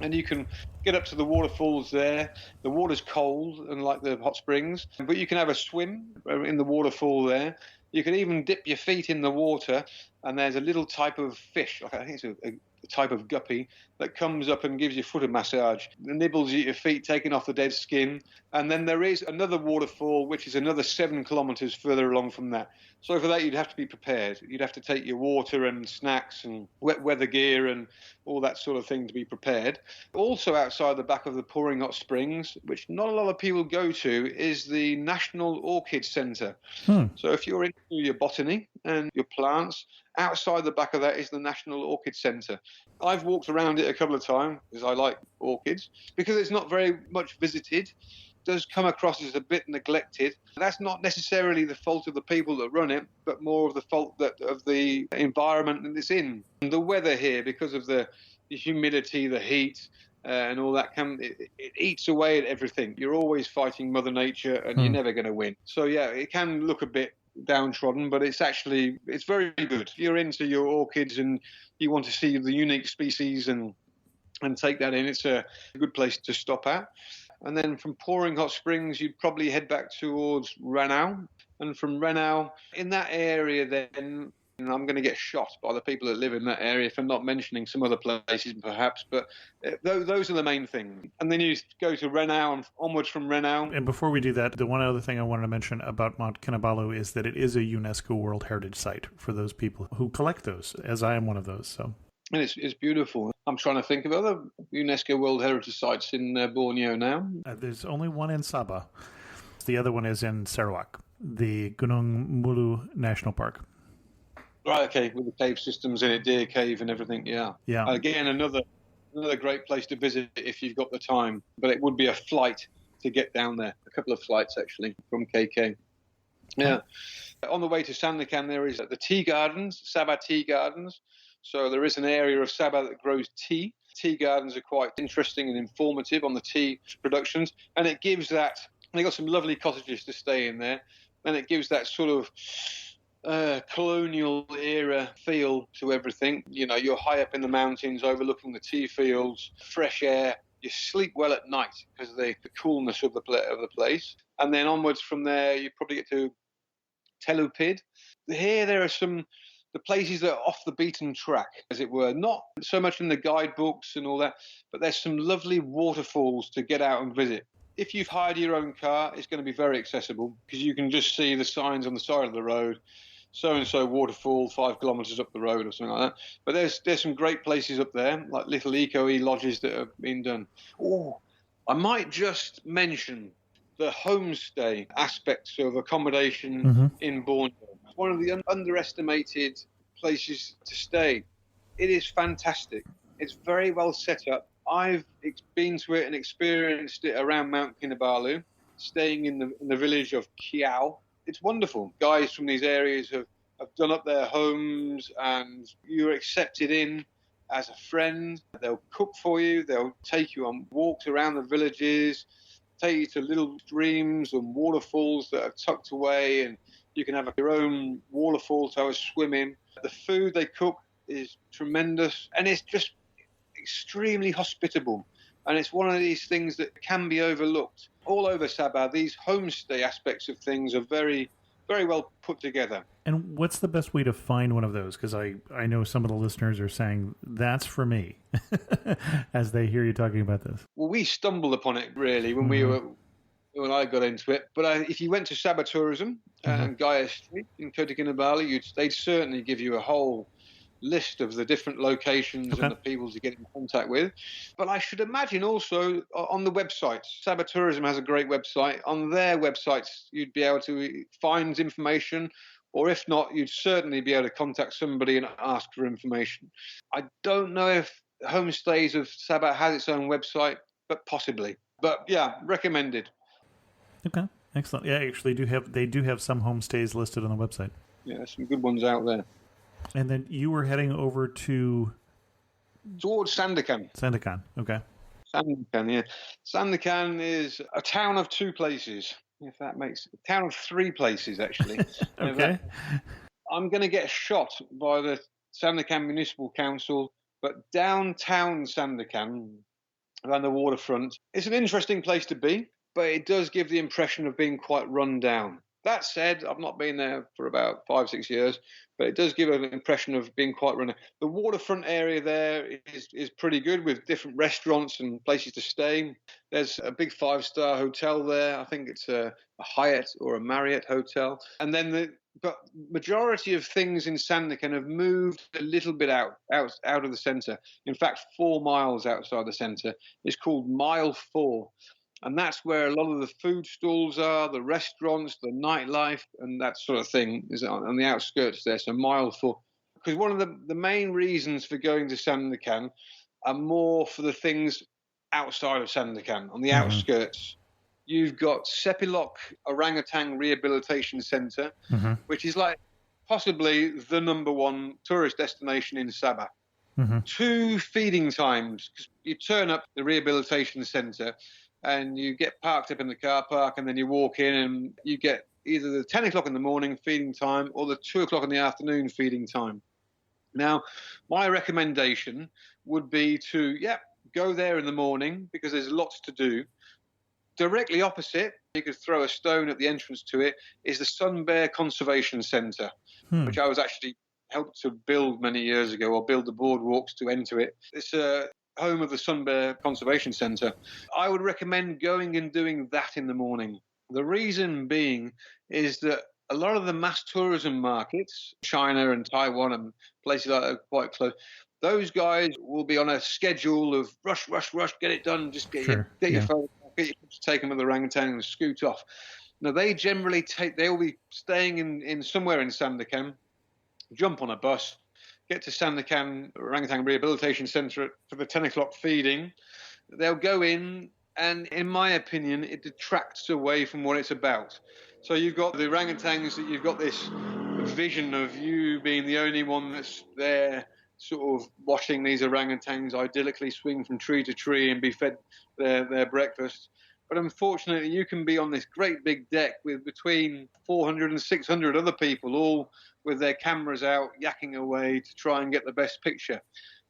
And you can get up to the waterfalls there. The water's cold, unlike the hot springs, but you can have a swim in the waterfall there. You can even dip your feet in the water, and there's a little type of fish, I think it's a type of guppy, that comes up and gives you foot a massage. It nibbles at your feet, taking off the dead skin. And then there is another waterfall, which is another 7 kilometers further along from that. So for that, you'd have to be prepared. You'd have to take your water and snacks and wet weather gear and all that sort of thing to be prepared. Also outside the back of the Pouring Hot Springs, which not a lot of people go to, is the National Orchid Centre. So if you're into your botany and your plants, outside the back of that is the National Orchid Centre. I've walked around it a couple of times because I like orchids. Because it's not very much visited, does come across as a bit neglected. That's not necessarily the fault of the people that run it, but more of the fault of the environment that it's in. And the weather here, because of the humidity, the heat, and all that, it eats away at everything. You're always fighting Mother Nature, and you're never going to win. So yeah, it can look a bit downtrodden, but it's very good. If you're into your orchids and you want to see the unique species and take that in, it's a good place to stop at. And then from Pouring Hot Springs, you'd probably head back towards Ranau. And from Ranau, in that area then, and I'm going to get shot by the people that live in that area for not mentioning some other places perhaps, but those are the main things. And then you go to Ranau and onwards from Ranau. And before we do that, the one other thing I wanted to mention about Mount Kinabalu is that it is a UNESCO World Heritage Site for those people who collect those, as I am one of those. So. And it's beautiful. I'm trying to think of other UNESCO World Heritage Sites in Borneo now. There's only one in Sabah. The other one is in Sarawak, the Gunung Mulu National Park. Right, okay, with the cave systems in it, Deer Cave and everything, yeah. Again, another great place to visit if you've got the time. But it would be a flight to get down there. A couple of flights, actually, from KK. Yeah. On the way to Sandakan, there is the tea gardens, Sabah Tea Gardens. So there is an area of Sabah that grows tea. Tea gardens are quite interesting and informative on the tea productions. And it gives that, they've got some lovely cottages to stay in there. And it gives that sort of colonial era feel to everything. You know, you're high up in the mountains overlooking the tea fields, fresh air. You sleep well at night because of the coolness of the place. And then onwards from there, you probably get to Telupid. Here there are the places that are off the beaten track, as it were, not so much in the guidebooks and all that, but there's some lovely waterfalls to get out and visit. If you've hired your own car, it's going to be very accessible because you can just see the signs on the side of the road, so-and-so waterfall 5 kilometres up the road or something like that. But there's some great places up there, like little eco-e lodges that have been done. Oh, I might just mention the homestay aspects of accommodation in Borneo. It's one of the underestimated places to stay. It is fantastic. It's very well set up. I've been to it and experienced it around Mount Kinabalu, staying in the village of Kiao. It's wonderful. Guys from these areas have done up their homes, and you're accepted in as a friend. They'll cook for you. They'll take you on walks around the villages, take you to little streams and waterfalls that are tucked away, and you can have your own waterfall to have a swim in. The food they cook is tremendous, and it's just extremely hospitable. And it's one of these things that can be overlooked. All over Sabah, these homestay aspects of things are very, very well put together. And what's the best way to find one of those? Because I know some of the listeners are saying, that's for me, as they hear you talking about this. Well, we stumbled upon it, really, when when I got into it. But if you went to Sabah Tourism and Gaia Street in Kota Kinabalu, they'd certainly give you a whole list of the different locations and the people to get in contact with. But I should imagine also on the websites. Sabah Tourism has a great website. On their websites, you'd be able to find information, or if not, you'd certainly be able to contact somebody and ask for information. I don't know if Homestays of Sabah has its own website, but possibly. But yeah, recommended. Okay, excellent. Yeah, actually, they do have some homestays listed on the website. Yeah, there's some good ones out there. And then you were heading over to... Towards Sandakan. Sandakan, okay. Sandakan, yeah. Sandakan is a town of two places, if that makes a town of three places, actually. Okay. I'm going to get shot by the Sandakan Municipal Council, but downtown Sandakan, around the waterfront, it's an interesting place to be, but it does give the impression of being quite run down. That said, I've not been there for about 5-6 years, but it does give an impression of being quite run down. The waterfront area there is pretty good, with different restaurants and places to stay. There's a big 5-star hotel there. I think it's a Hyatt or a Marriott hotel. And then but majority of things in Sandakan have moved a little bit out of the centre. In fact, 4 miles outside the centre. It's called Mile 4. And that's where a lot of the food stalls are, the restaurants, the nightlife, and that sort of thing is on the outskirts there. So Mile 4. Because one of the main reasons for going to Sandakan are more for the things outside of Sandakan, on the outskirts. You've got Sepilok Orangutan Rehabilitation Centre, which is like possibly the number one tourist destination in Sabah. 2 feeding times. You turn up the rehabilitation centre and you get parked up in the car park, and then you walk in and you get either the 10 o'clock in the morning feeding time or the 2 o'clock in the afternoon feeding time. Now, my recommendation would be to, go there in the morning because there's lots to do. Directly opposite, you could throw a stone at the entrance to it, is the Sun Bear Conservation Centre, which I was actually helped to build many years ago, or build the boardwalks to enter it. It's a home of the Sun Bear Conservation Centre. I would recommend going and doing that in the morning. The reason being is that a lot of the mass tourism markets, China and Taiwan and places like that are quite close, those guys will be on a schedule of rush, get it done, just get your phone, get your picture taken with the orangutan and scoot off. Now, they generally they'll be staying in somewhere in Sandakan, jump on a bus, get to Sandakan Orangutan Rehabilitation Centre for the 10 o'clock feeding. They'll go in, and in my opinion, it detracts away from what it's about. So you've got the orangutans, that you've got this vision of you being the only one that's there, sort of watching these orangutans idyllically swing from tree to tree and be fed their breakfast. But unfortunately, you can be on this great big deck with between 400 and 600 other people, all with their cameras out, yakking away to try and get the best picture.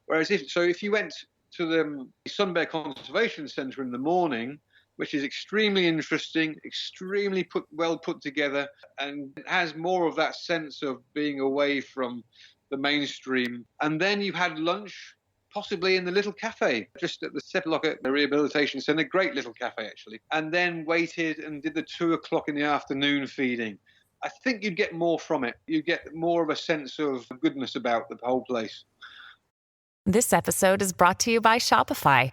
Whereas if you went to the Sun Bear Conservation Centre in the morning, which is extremely interesting, extremely well put together, and it has more of that sense of being away from the mainstream. And then you've had lunch, possibly in the little cafe, just at the Sepilok Rehabilitation Centre, great little cafe actually, and then waited and did the 2 o'clock in the afternoon feeding. I think you'd get more from it. You'd get more of a sense of goodness about the whole place. This episode is brought to you by Shopify.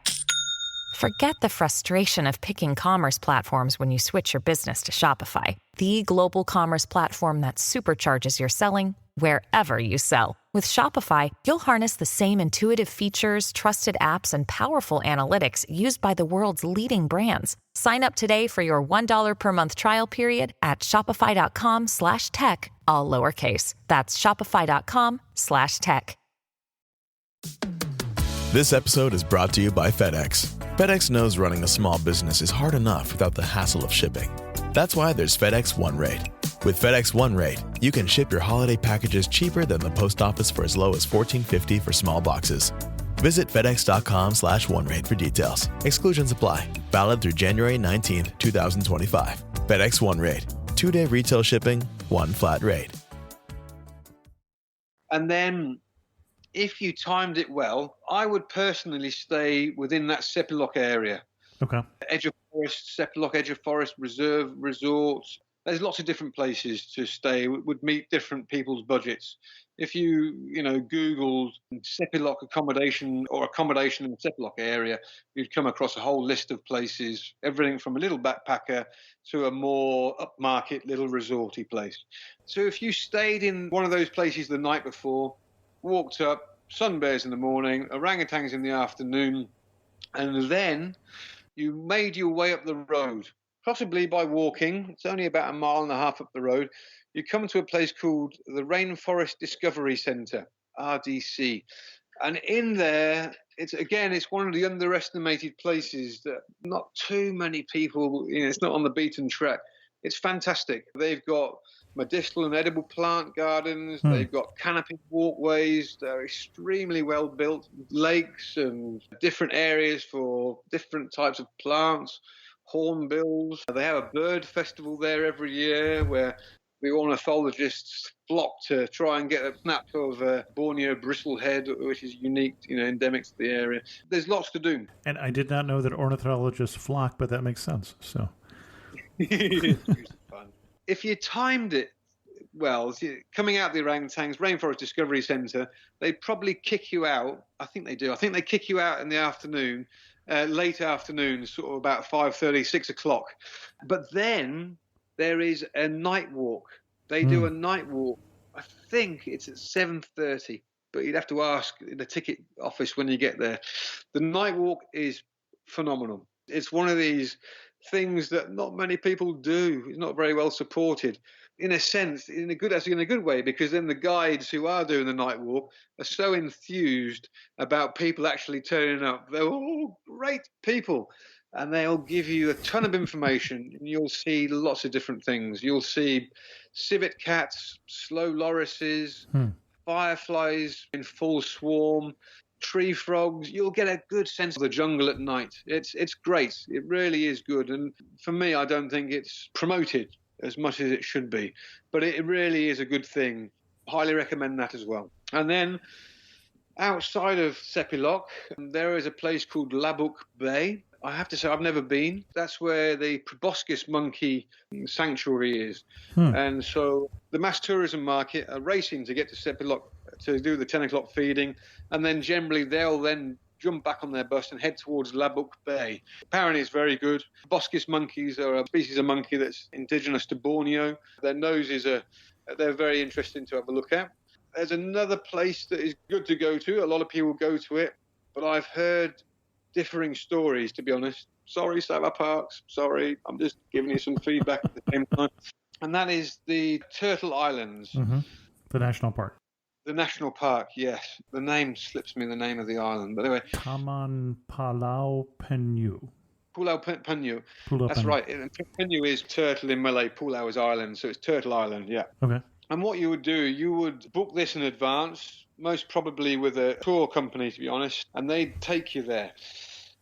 Forget the frustration of picking commerce platforms when you switch your business to Shopify, the global commerce platform that supercharges your selling wherever you sell. With Shopify, you'll harness the same intuitive features, trusted apps, and powerful analytics used by the world's leading brands. Sign up today for your $1 per month trial period at shopify.com/tech, all lowercase. That's shopify.com/tech. This episode is brought to you by FedEx. FedEx knows running a small business is hard enough without the hassle of shipping. That's why there's FedEx One Rate. With FedEx One Rate, you can ship your holiday packages cheaper than the post office for as low as $14.50 for small boxes. Visit FedEx.com/OneRate for details. Exclusions apply. Valid through January 19, 2025. FedEx One Rate. 2-day retail shipping, one flat rate. And then, if you timed it well, I would personally stay within that Sepilok area. Okay. Edge of Forest, Sepilok Edge of Forest Reserve, resorts. There's lots of different places to stay. It would meet different people's budgets. If you Googled Sepilok accommodation or accommodation in the Sepilok area, you'd come across a whole list of places, everything from a little backpacker to a more upmarket little resorty place. So if you stayed in one of those places the night before, walked up, sun bears in the morning, orangutans in the afternoon, and then you made your way up the road, possibly by walking. It's only about 1.5 miles up the road. You come to a place called the Rainforest Discovery Centre, RDC. And in there It's one of the underestimated places that not too many people, it's not on the beaten track. It's fantastic. They've got medicinal and edible plant gardens. They've got canopy walkways. They're extremely well built, lakes and different areas for different types of plants, hornbills. They have a bird festival there every year where the ornithologists flock to try and get a snap of Borneo bristlehead, which is unique, endemic to the area. There's lots to do. And I did not know that ornithologists flock, but that makes sense. So, if you timed it well, coming out the orangutans, Rainforest Discovery Centre, they probably kick you out. I think they do. I think they kick you out in the afternoon, late afternoon, sort of about 5:30, 6 o'clock. But then there is a night walk. They do a night walk. I think it's at 7:30, but you'd have to ask in the ticket office when you get there. The night walk is phenomenal. It's one of these things that not many people do. It's not very well supported. In a sense, in a good way, because then the guides who are doing the night walk are so enthused about people actually turning up. They're all great people. And they'll give you a ton of information, and you'll see lots of different things. You'll see civet cats, slow lorises, fireflies in full swarm, tree frogs. You'll get a good sense of the jungle at night. It's great. It really is good. And for me, I don't think it's promoted as much as it should be. But it really is a good thing. Highly recommend that as well. And then outside of Sepilok, there is a place called Labuk Bay. I have to say, I've never been. That's where the proboscis monkey sanctuary is. And so the mass tourism market are racing to get to Sepilok to do the 10 o'clock feeding. And then generally they'll then jump back on their bus and head towards Labuk Bay. Apparently it's very good. Proboscis monkeys are a species of monkey that's indigenous to Borneo. Their noses they're very interesting to have a look at. There's another place that is good to go to. A lot of people go to it, but I've heard differing stories, to be honest. Sorry, Sabah Parks. Sorry, I'm just giving you some feedback at the same time. And that is the Turtle Islands. The national park. The national park, yes. The name slips me, the name of the island. But anyway. Taman Pulau Penyu. Pulau Penyu. That's right. Penyu is turtle in Malay. Pulau is island, so it's Turtle Island, yeah. Okay. And what you would do, you would book this in advance, most probably with a tour company, to be honest, and they'd take you there.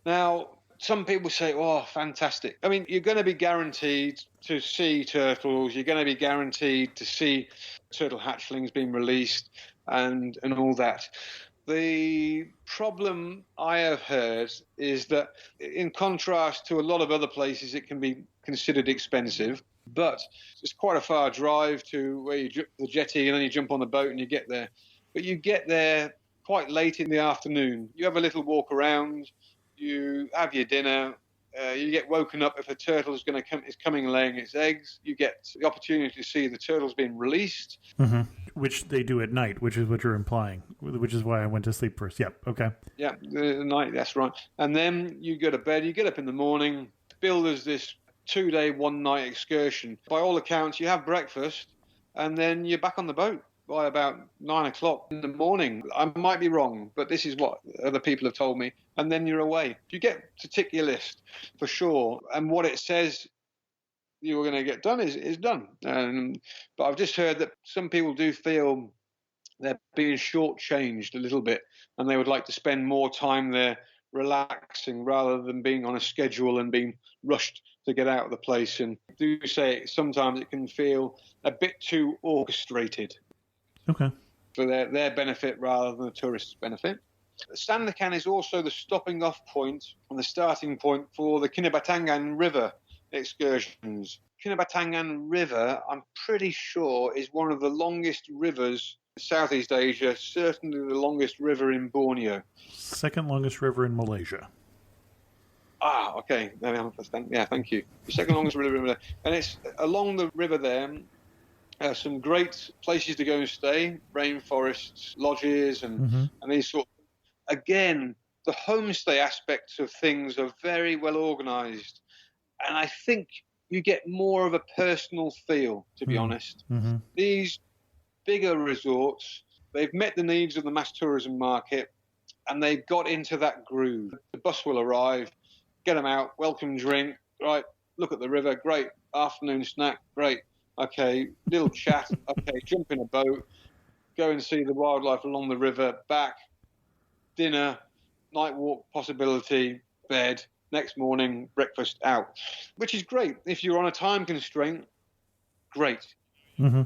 Now, some people say, oh, fantastic. I mean, you're going to be guaranteed to see turtles. You're going to be guaranteed to see turtle hatchlings being released and all that. The problem I have heard is that in contrast to a lot of other places, it can be considered expensive. But it's quite a far drive to where the jetty, and then you jump on the boat and you get there. But you get there quite late in the afternoon. You have a little walk around. You have your dinner. You get woken up if a turtle is coming and laying its eggs. You get the opportunity to see the turtles being released. Which they do at night, which is what you're implying, which is why I went to sleep first. Yep, okay. Yeah, the night, that's right. And then you go to bed. You get up in the morning. Billed as this 2-day, 1-night excursion. By all accounts, you have breakfast, and then you're back on the boat by about 9 o'clock in the morning. I might be wrong, but this is what other people have told me. And then you're away. You get to tick your list for sure. And what it says you were going to get done is done. But I've just heard that some people do feel they're being shortchanged a little bit, and they would like to spend more time there relaxing rather than being on a schedule and being rushed to get out of the place. And I do say sometimes it can feel a bit too orchestrated. Okay. For their benefit rather than the tourists' benefit. Sandakan is also the stopping off point and the starting point for the Kinabatangan River excursions. Kinabatangan River, I'm pretty sure, is one of the longest rivers in Southeast Asia, certainly the longest river in Borneo. Second longest river in Malaysia. Ah, okay. Yeah, thank you. The second longest river in Malaysia. And it's along the river there. Some great places to go and stay, rainforests, lodges, and these sort of things. Again, the homestay aspects of things are very well organised. And I think you get more of a personal feel, to be honest. These bigger resorts, they've met the needs of the mass tourism market, and they've got into that groove. The bus will arrive, get them out, welcome drink, right, look at the river, great, afternoon snack, great, okay, little chat, okay, jump in a boat, go and see the wildlife along the river, back, dinner, night walk possibility, bed, next morning, breakfast, out, which is great. If you're on a time constraint, great.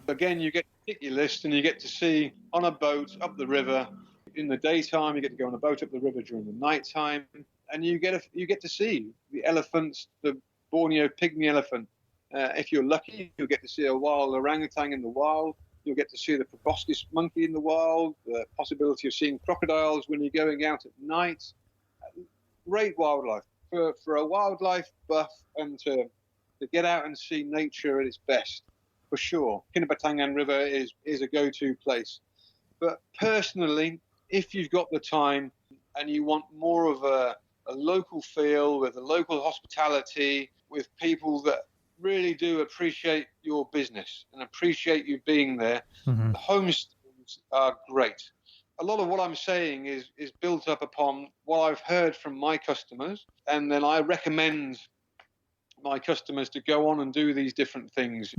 Again, you get to pick your list and you get to see on a boat up the river in the daytime, you get to go on a boat up the river during the nighttime, and you get to see the elephants, the Borneo pygmy elephant. If you're lucky, you'll get to see a wild orangutan in the wild. You'll get to see the proboscis monkey in the wild, the possibility of seeing crocodiles when you're going out at night. Great wildlife. For a wildlife buff and to get out and see nature at its best, for sure. Kinabatangan River is a go-to place. But personally, if you've got the time and you want more of a local feel with a local hospitality, with people that really do appreciate your business and appreciate you being there, the homestays are great. A lot of what I'm saying is built up upon what I've heard from my customers, and then I recommend my customers to go on and do these different things.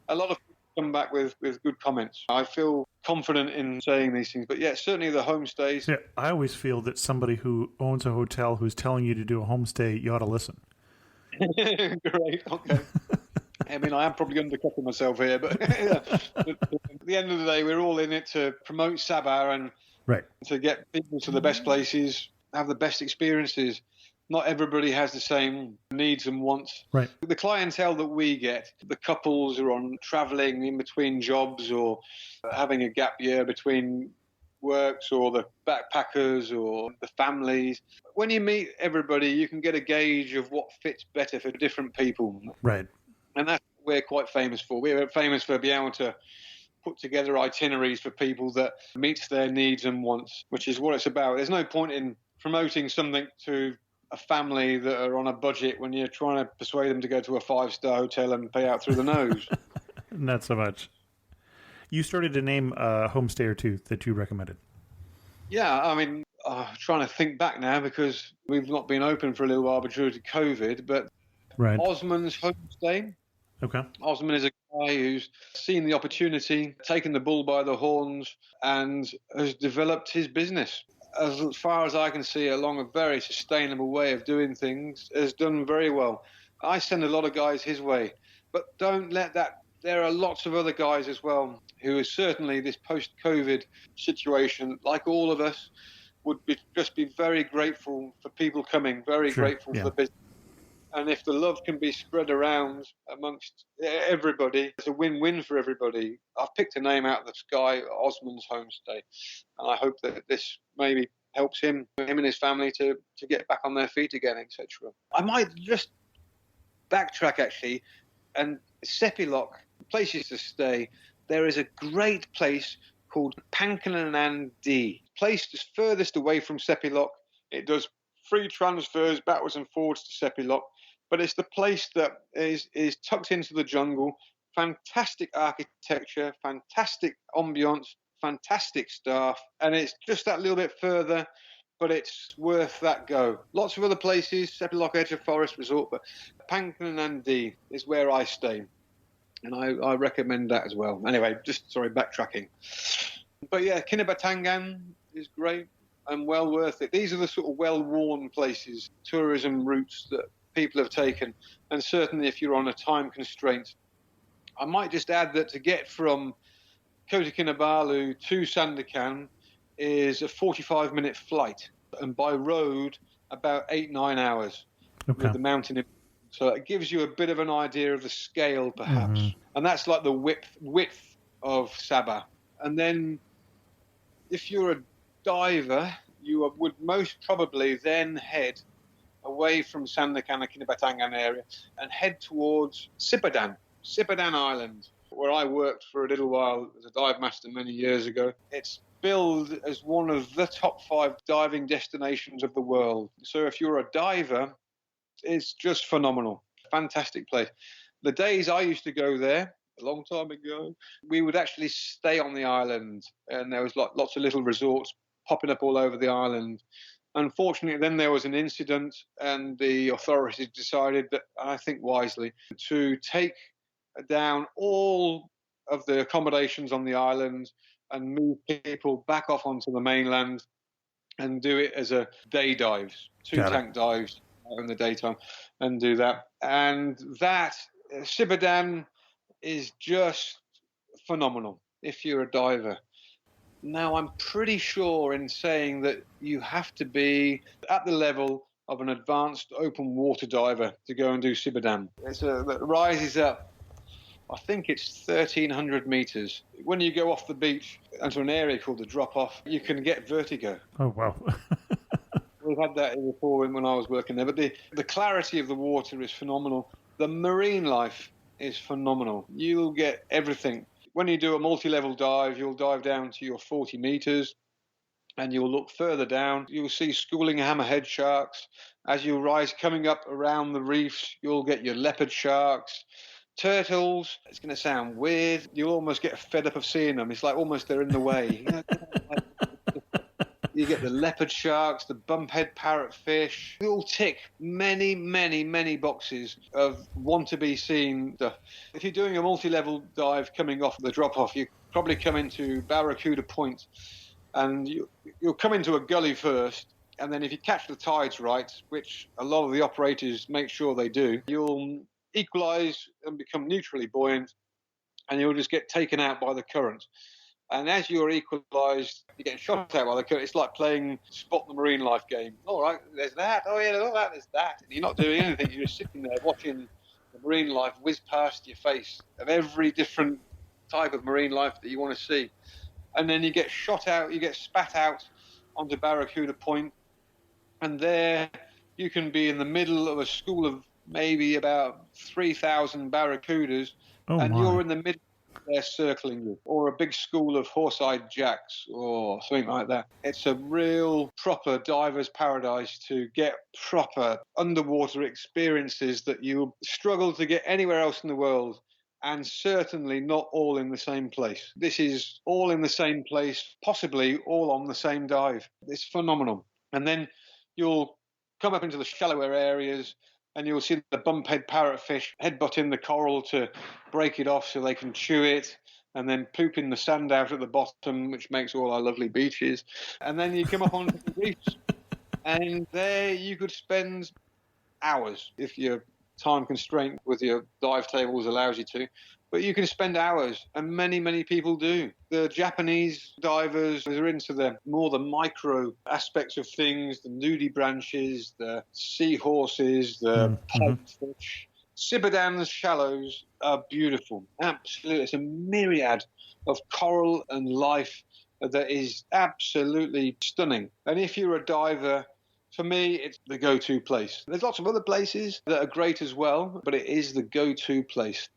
A lot of people come back with good comments. I feel confident in saying these things, but yeah, certainly the homestays. Yeah, I always feel that somebody who owns a hotel who's telling you to do a homestay, you ought to listen. Great, okay. I mean, I am probably undercutting myself here, but yeah. At the end of the day, we're all in it to promote Sabah and to get people to the best places, have the best experiences. Not everybody has the same needs and wants. Right. The clientele that we get, the couples who are on traveling in between jobs or having a gap year between works, or the backpackers or the families. When you meet everybody, you can get a gauge of what fits better for different people. Right. And that's what we're quite famous for. We're famous for being able to put together itineraries for people that meets their needs and wants, which is what it's about. There's no point in promoting something to a family that are on a budget when you're trying to persuade them to go to a 5-star hotel and pay out through the nose. Not so much. You started to name a homestay or two that you recommended. Yeah, I mean, trying to think back now because we've not been open for a little while due to COVID, but Osman's Homestay. Okay. Osman is a guy who's seen the opportunity, taken the bull by the horns, and has developed his business. As far as I can see, along a very sustainable way of doing things, has done very well. I send a lot of guys his way, but don't let that. There are lots of other guys as well who are certainly this post-COVID situation, like all of us, would just be very grateful for people coming, very grateful for the business. And if the love can be spread around amongst everybody, it's a win-win for everybody. I've picked a name out of the sky, Osman's Homestay, and I hope that this maybe helps him and his family to get back on their feet again, etc. I might just backtrack, actually, and Sepilok, places to stay. There is a great place called Pangasinan D. Place just furthest away from Sepilok. It does free transfers backwards and forwards to Sepilok, but it's the place that is tucked into the jungle. Fantastic architecture, fantastic ambience, fantastic staff, and it's just that little bit further, but it's worth that go. Lots of other places, Sepilok Edge of Forest Resort, but Pangasinan D is where I stay. And I recommend that as well. Anyway, backtracking. But yeah, Kinabatangan is great and well worth it. These are the sort of well-worn places, tourism routes that people have taken. And certainly if you're on a time constraint. I might just add that to get from Kota Kinabalu to Sandakan is a 45-minute flight. And by road, about 8-9 hours with the mountain. So it gives you a bit of an idea of the scale, perhaps. And that's like the width of Sabah. And then if you're a diver, you would most probably then head away from Sandakan and Kinabatangan area and head towards Sipadan Island, where I worked for a little while as a dive master many years ago. It's billed as one of the top 5 diving destinations of the world. So if you're a diver, it's just phenomenal. Fantastic place. The days I used to go there, a long time ago, we would actually stay on the island, and there was lots of little resorts popping up all over the island. Unfortunately, then there was an incident, and the authorities decided that, I think wisely, to take down all of the accommodations on the island and move people back off onto the mainland and do it as a day dives, tank dives in the daytime, and do that. And that, Sibadan is just phenomenal if you're a diver. Now, I'm pretty sure in saying that you have to be at the level of an advanced open water diver to go and do Sibadan. That rises up, I think it's 1,300 meters. When you go off the beach into an area called the drop-off, you can get vertigo. Oh, wow. We've had that before when I was working there. But the clarity of the water is phenomenal. The marine life is phenomenal. You'll get everything. When you do a multi-level dive, you'll dive down to your 40 meters, and you'll look further down. You'll see schooling hammerhead sharks. As you rise, coming up around the reefs, you'll get your leopard sharks. Turtles, it's going to sound weird. You'll almost get fed up of seeing them. It's like almost they're in the way. You get the leopard sharks, the bumphead parrotfish. They all tick many, many, many boxes of want-to-be-seen stuff. If you're doing a multi-level dive coming off the drop-off, you probably come into Barracuda Point, and you'll come into a gully first, and then if you catch the tides right, which a lot of the operators make sure they do, you'll equalize and become neutrally buoyant, and you'll just get taken out by the current. And as you're equalised, you get shot out by the current. It's like playing Spot the Marine Life game. All right, there's that. Oh, yeah, there's that. There's that. And you're not doing anything. You're just sitting there watching the marine life whiz past your face of every different type of marine life that you want to see. And then you get shot out, you get spat out onto Barracuda Point. And there you can be in the middle of a school of maybe about 3,000 barracudas. And you're in the middle. They're circling you, or a big school of horse-eyed jacks or something like that. It's a real proper diver's paradise to get proper underwater experiences that you struggle to get anywhere else in the world, and certainly not all in the same place. This is all in the same place, possibly all on the same dive. It's phenomenal. And then you'll come up into the shallower areas, and you'll see the bumphead parrotfish headbutting the coral to break it off so they can chew it, and then pooping the sand out at the bottom, which makes all our lovely beaches. And then you come up onto the reefs, and there you could spend hours if your time constraint with your dive tables allows you to. But you can spend hours, and many, many people do. The Japanese divers are into the micro aspects of things, the nudibranches, the seahorses, the pipefish. Sibadan's shallows are beautiful. Absolutely. It's a myriad of coral and life that is absolutely stunning. And if you're a diver, for me, it's the go-to place. There's lots of other places that are great as well, but it is the go-to place.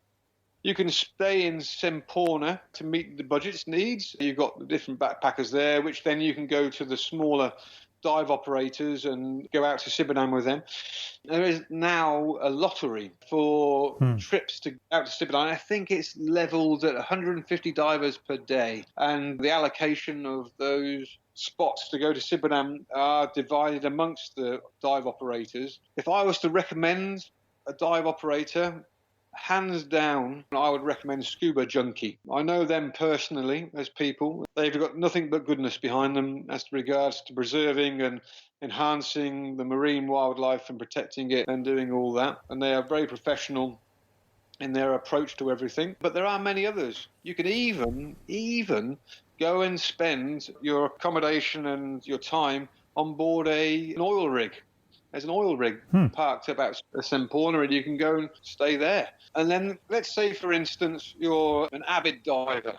You can stay in Semporna to meet the budget's needs. You've got the different backpackers there, which then you can go to the smaller dive operators and go out to Sibadan with them. There is now a lottery for trips out to Sibadan. I think it's leveled at 150 divers per day. And the allocation of those spots to go to Sibadan are divided amongst the dive operators. If I was to recommend a dive operator, hands down, I would recommend Scuba Junkie. I know them personally as people. They've got nothing but goodness behind them as regards to preserving and enhancing the marine wildlife and protecting it and doing all that. And they are very professional in their approach to everything. But there are many others. You can even go and spend your accommodation and your time on board an oil rig. There's an oil rig parked about Semporna, and you can go and stay there. And then let's say, for instance, you're an avid diver,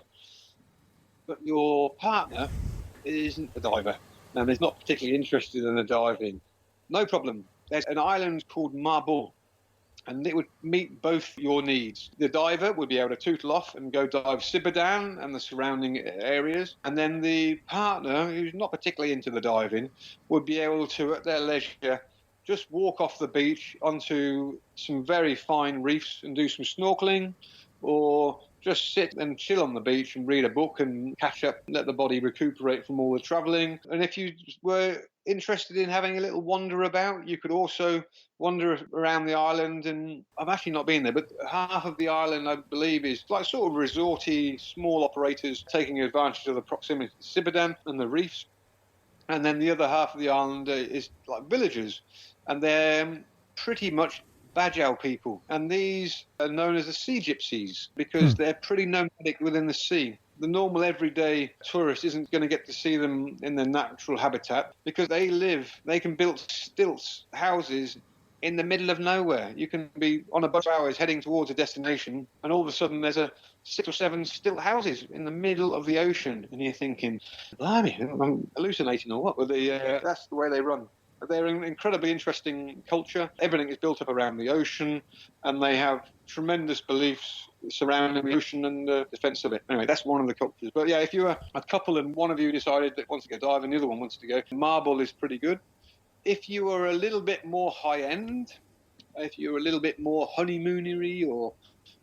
but your partner isn't a diver and is not particularly interested in the diving. No problem. There's an island called Marbul, and it would meet both your needs. The diver would be able to tootle off and go dive Sibadan and the surrounding areas, and then the partner, who's not particularly into the diving, would be able to, at their leisure, just walk off the beach onto some very fine reefs and do some snorkeling, or just sit and chill on the beach and read a book and catch up, let the body recuperate from all the travelling. And if you were interested in having a little wander about, you could also wander around the island. And I've actually not been there, but half of the island, I believe, is like sort of resorty, small operators taking advantage of the proximity to Sibadan and the reefs. And then the other half of the island is like villagers, and they're pretty much Bajau people, and these are known as the sea gypsies because they're pretty nomadic within the sea. The normal everyday tourist isn't going to get to see them in their natural habitat because they can build stilts houses in the middle of nowhere. You can be on a boat for hours heading towards a destination, and all of a sudden there's 6 or 7 stilt houses in the middle of the ocean, and you're thinking, blimey, I'm hallucinating or what? But that's the way they run. They're an incredibly interesting culture. Everything is built up around the ocean, and they have tremendous beliefs surrounding the ocean and the defence of it. Anyway, that's one of the cultures. But yeah, if you were a couple and one of you decided that wants to go dive and the other one wants to go, Marble is pretty good. If you are a little bit more high-end, if you're a little bit more honeymoonery, or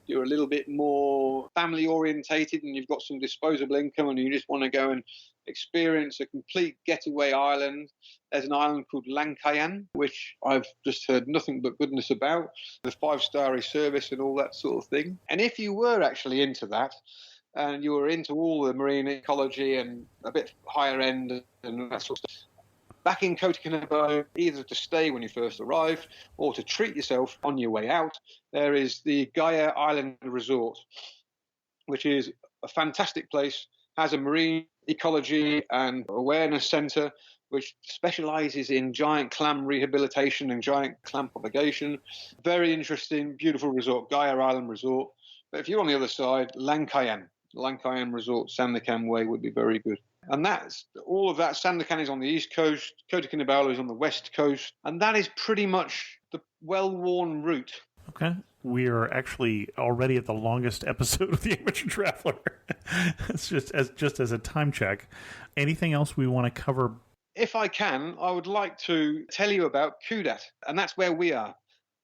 you're a little bit more family-orientated and you've got some disposable income and you just want to go and experience a complete getaway island, there's an island called Langkayan, which I've just heard nothing but goodness about, the 5-star service and all that sort of thing. And if you were actually into that, and you were into all the marine ecology and a bit higher end and that sort of stuff, back in Kota Kinabalu, either to stay when you first arrive or to treat yourself on your way out, there is the Gaya Island Resort, which is a fantastic place, has a marine ecology and awareness centre, which specialises in giant clam rehabilitation and giant clam propagation. Very interesting, beautiful resort, Gaya Island Resort. But if you're on the other side, Langkayan Resort, Sandakan Way would be very good. And that's all of that. Sandakan is on the east coast, Kota Kinabalu is on the west coast, and that is pretty much the well-worn route. Okay. We are actually already at the longest episode of The Amateur Traveler. It's just as a time check. Anything else we want to cover? If I can, I would like to tell you about Kudat, and that's where we are.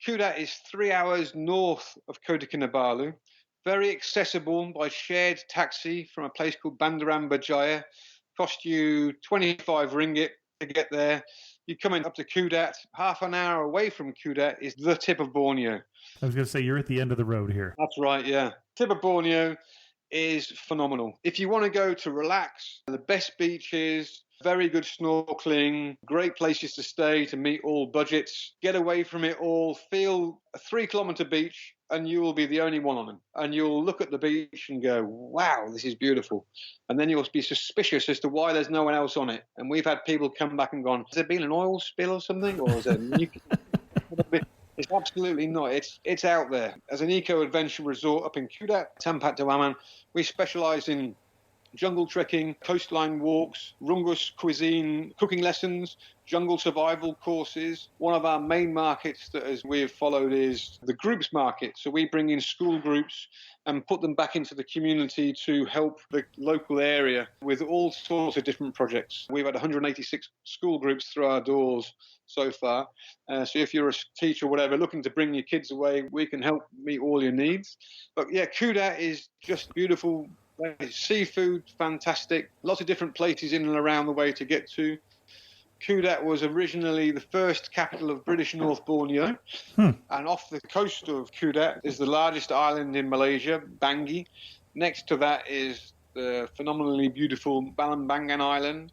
Kudat is 3 hours north of Kota Kinabalu, very accessible by shared taxi from a place called Bandaran Bajaya. Cost you 25 ringgit to get there. You come in up to Kudat. Half an hour away from Kudat is the tip of Borneo. I was going to say, you're at the end of the road here. That's right, yeah. Tip of Borneo is phenomenal. If you want to go to relax, the best beaches, very good snorkeling, great places to stay to meet all budgets, get away from it all, feel a 3-kilometre beach, and you will be the only one on them. And you'll look at the beach and go, wow, this is beautiful. And then you'll be suspicious as to why there's no one else on it. And we've had people come back and gone, has there been an oil spill or something? Or is there nuclear? It's absolutely not. It's out there. As an eco-adventure resort up in Kudat, Tampat Do Aman, we specialise in jungle trekking, coastline walks, Rungus cuisine, cooking lessons, jungle survival courses. One of our main markets that as we've followed is the groups market. So we bring in school groups and put them back into the community to help the local area with all sorts of different projects. We've had 186 school groups through our doors so far. So if you're a teacher or whatever looking to bring your kids away, we can help meet all your needs. But yeah, Kudat is just beautiful. Seafood, fantastic. Lots of different places in and around the way to get to. Kudat was originally the first capital of British North Borneo. And off the coast of Kudat is the largest island in Malaysia, Bangi. Next to that is the phenomenally beautiful Balambangan Island.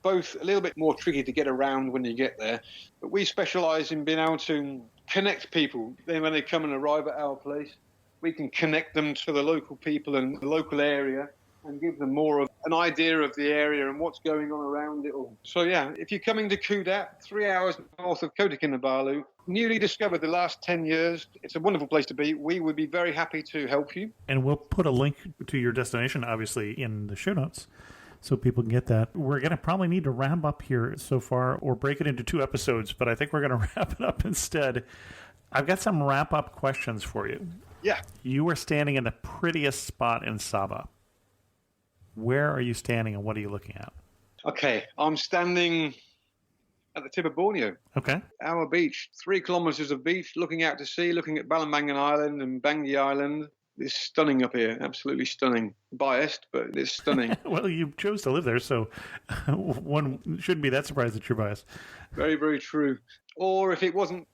Both a little bit more tricky to get around when you get there. But we specialise in being able to connect people. Then when they come and arrive at our place, we can connect them to the local people and the local area and give them more of an idea of the area and what's going on around it all. So yeah, if you're coming to Kudat, 3 hours north of Kota Kinabalu, newly discovered the last 10 years, it's a wonderful place to be. We would be very happy to help you. And we'll put a link to your destination, obviously, in the show notes so people can get that. We're going to probably need to wrap up here so far or break it into 2 episodes, but I think we're going to wrap it up instead. I've got some wrap-up questions for you. Yeah. You are standing in the prettiest spot in Sabah. Where are you standing and what are you looking at? Okay, I'm standing at the tip of Borneo. Okay. Our beach, 3 kilometres of beach, looking out to sea, looking at Balambangan Island and Bangi Island. It's stunning up here, absolutely stunning. Biased, but it's stunning. Well, you chose to live there, so one shouldn't be that surprised that you're biased. Very, very true. Or if it wasn't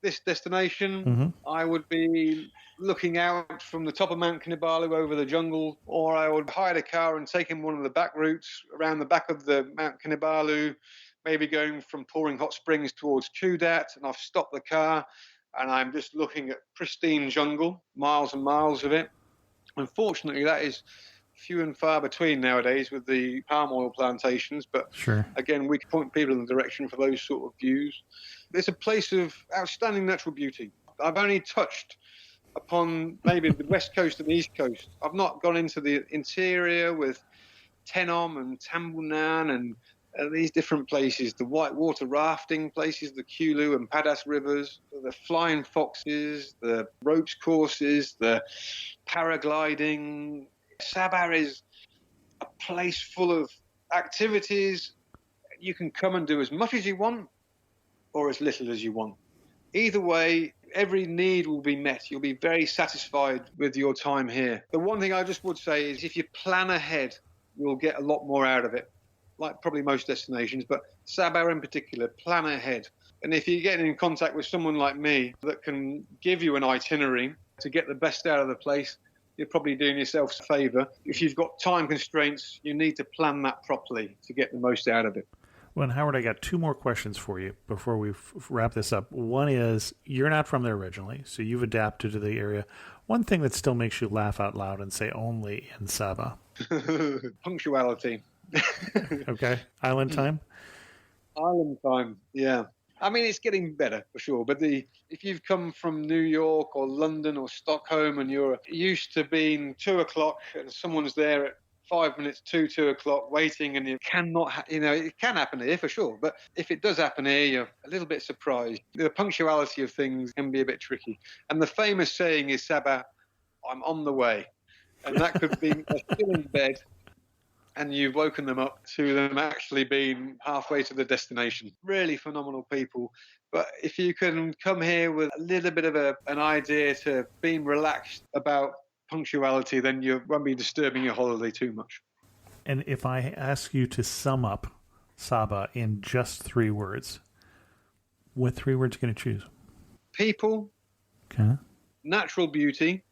this destination, I would be looking out from the top of Mount Kinabalu over the jungle, or I would hire a car and take in one of the back routes around the back of the Mount Kinabalu, maybe going from Pouring Hot Springs towards Kudat, and I've stopped the car and I'm just looking at pristine jungle, miles and miles of it. Unfortunately, that is few and far between nowadays with the palm oil plantations, but again, we can point people in the direction for those sort of views. It's a place of outstanding natural beauty. I've only touched upon maybe the west coast and the east coast. I've not gone into the interior with Tenom and Tambunan and these different places, the whitewater rafting places, the Kulu and Padas rivers, the flying foxes, the ropes courses, the paragliding. Sabah is a place full of activities. You can come and do as much as you want or as little as you want. Either way, every need will be met. You'll be very satisfied with your time here. The one thing I just would say is if you plan ahead, you'll get a lot more out of it, like probably most destinations, but Sabah in particular, plan ahead. And if you're getting in contact with someone like me that can give you an itinerary to get the best out of the place, you're probably doing yourself a favor. If you've got time constraints, you need to plan that properly to get the most out of it. Well, and Howard, I got two more questions for you before we wrap this up. One is, you're not from there originally, so you've adapted to the area. One thing that still makes you laugh out loud and say only in Sabah. Punctuality. Okay. Island time? Island time, yeah. I mean, it's getting better for sure. But if you've come from New York or London or Stockholm and you're used to being 2 o'clock and someone's there at 5 minutes to 2 o'clock waiting, and you cannot, it can happen here for sure. But if it does happen here, you're a little bit surprised. The punctuality of things can be a bit tricky. And the famous saying is, Sabah, I'm on the way. And that could be they're still in bed and you've woken them up to them actually being halfway to the destination. Really phenomenal people. But if you can come here with a little bit of an idea to being relaxed about punctuality, then you won't be disturbing your holiday too much. And if I ask you to sum up Sabah in just 3 words, what 3 words are you going to choose? People. Okay. Natural beauty.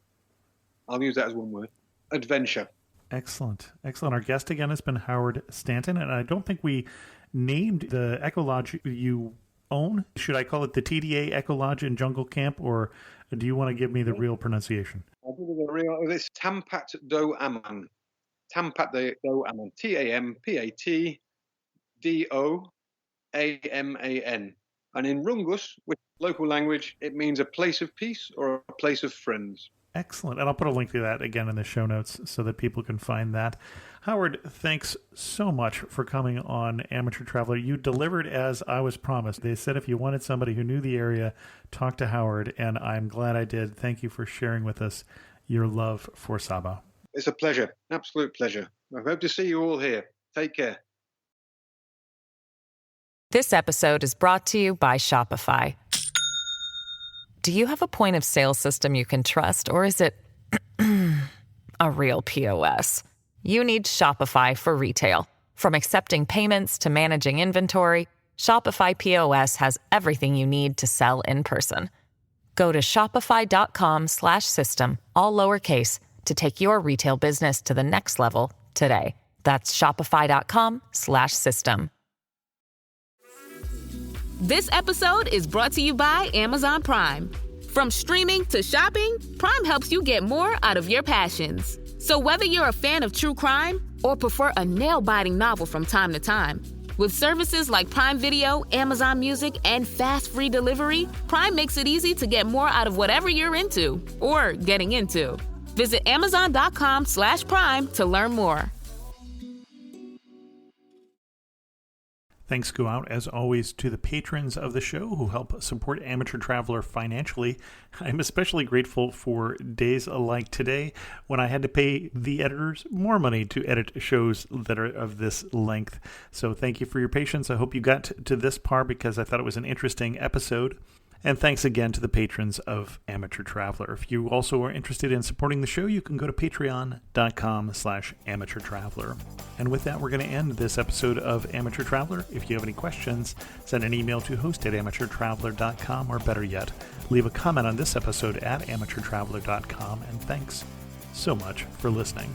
I'll use that as one word. Adventure. Excellent. Excellent. Our guest again has been Howard Stanton, and I don't think we named the Eco Lodge you own. Should I call it the TDA Eco Lodge and Jungle Camp, or do you want to give me the real pronunciation? I'll give you the real. It's Tampat Do Aman. Tampat Do Aman. TAMPATDOAMAN. And in Rungus, which is local language, it means a place of peace or a place of friends. Excellent. And I'll put a link to that again in the show notes so that people can find that. Howard, thanks so much for coming on Amateur Traveler. You delivered as I was promised. They said if you wanted somebody who knew the area, talk to Howard, and I'm glad I did. Thank you for sharing with us your love for Sabah. It's a pleasure. Absolute pleasure. I hope to see you all here. Take care. This episode is brought to you by Shopify. Do you have a point of sale system you can trust, or is it a real POS? You need Shopify for retail. From accepting payments to managing inventory, Shopify POS has everything you need to sell in person. Go to shopify.com/system, all lowercase, to take your retail business to the next level today. That's shopify.com/system. This episode is brought to you by Amazon Prime. From streaming to shopping, Prime helps you get more out of your passions. So whether you're a fan of true crime or prefer a nail-biting novel from time to time, with services like Prime Video, Amazon Music, and fast free delivery, Prime makes it easy to get more out of whatever you're into or getting into. Visit Amazon.com/Prime to learn more. Thanks go out, as always, to the patrons of the show who help support Amateur Traveler financially. I'm especially grateful for days like today when I had to pay the editors more money to edit shows that are of this length. So thank you for your patience. I hope you got to this part because I thought it was an interesting episode. And thanks again to the patrons of Amateur Traveler. If you also are interested in supporting the show, you can go to patreon.com/Amateur Traveler. And with that, we're going to end this episode of Amateur Traveler. If you have any questions, send an email to host@amateurtraveler.com, or better yet, leave a comment on this episode at amateurtraveler.com. And thanks so much for listening.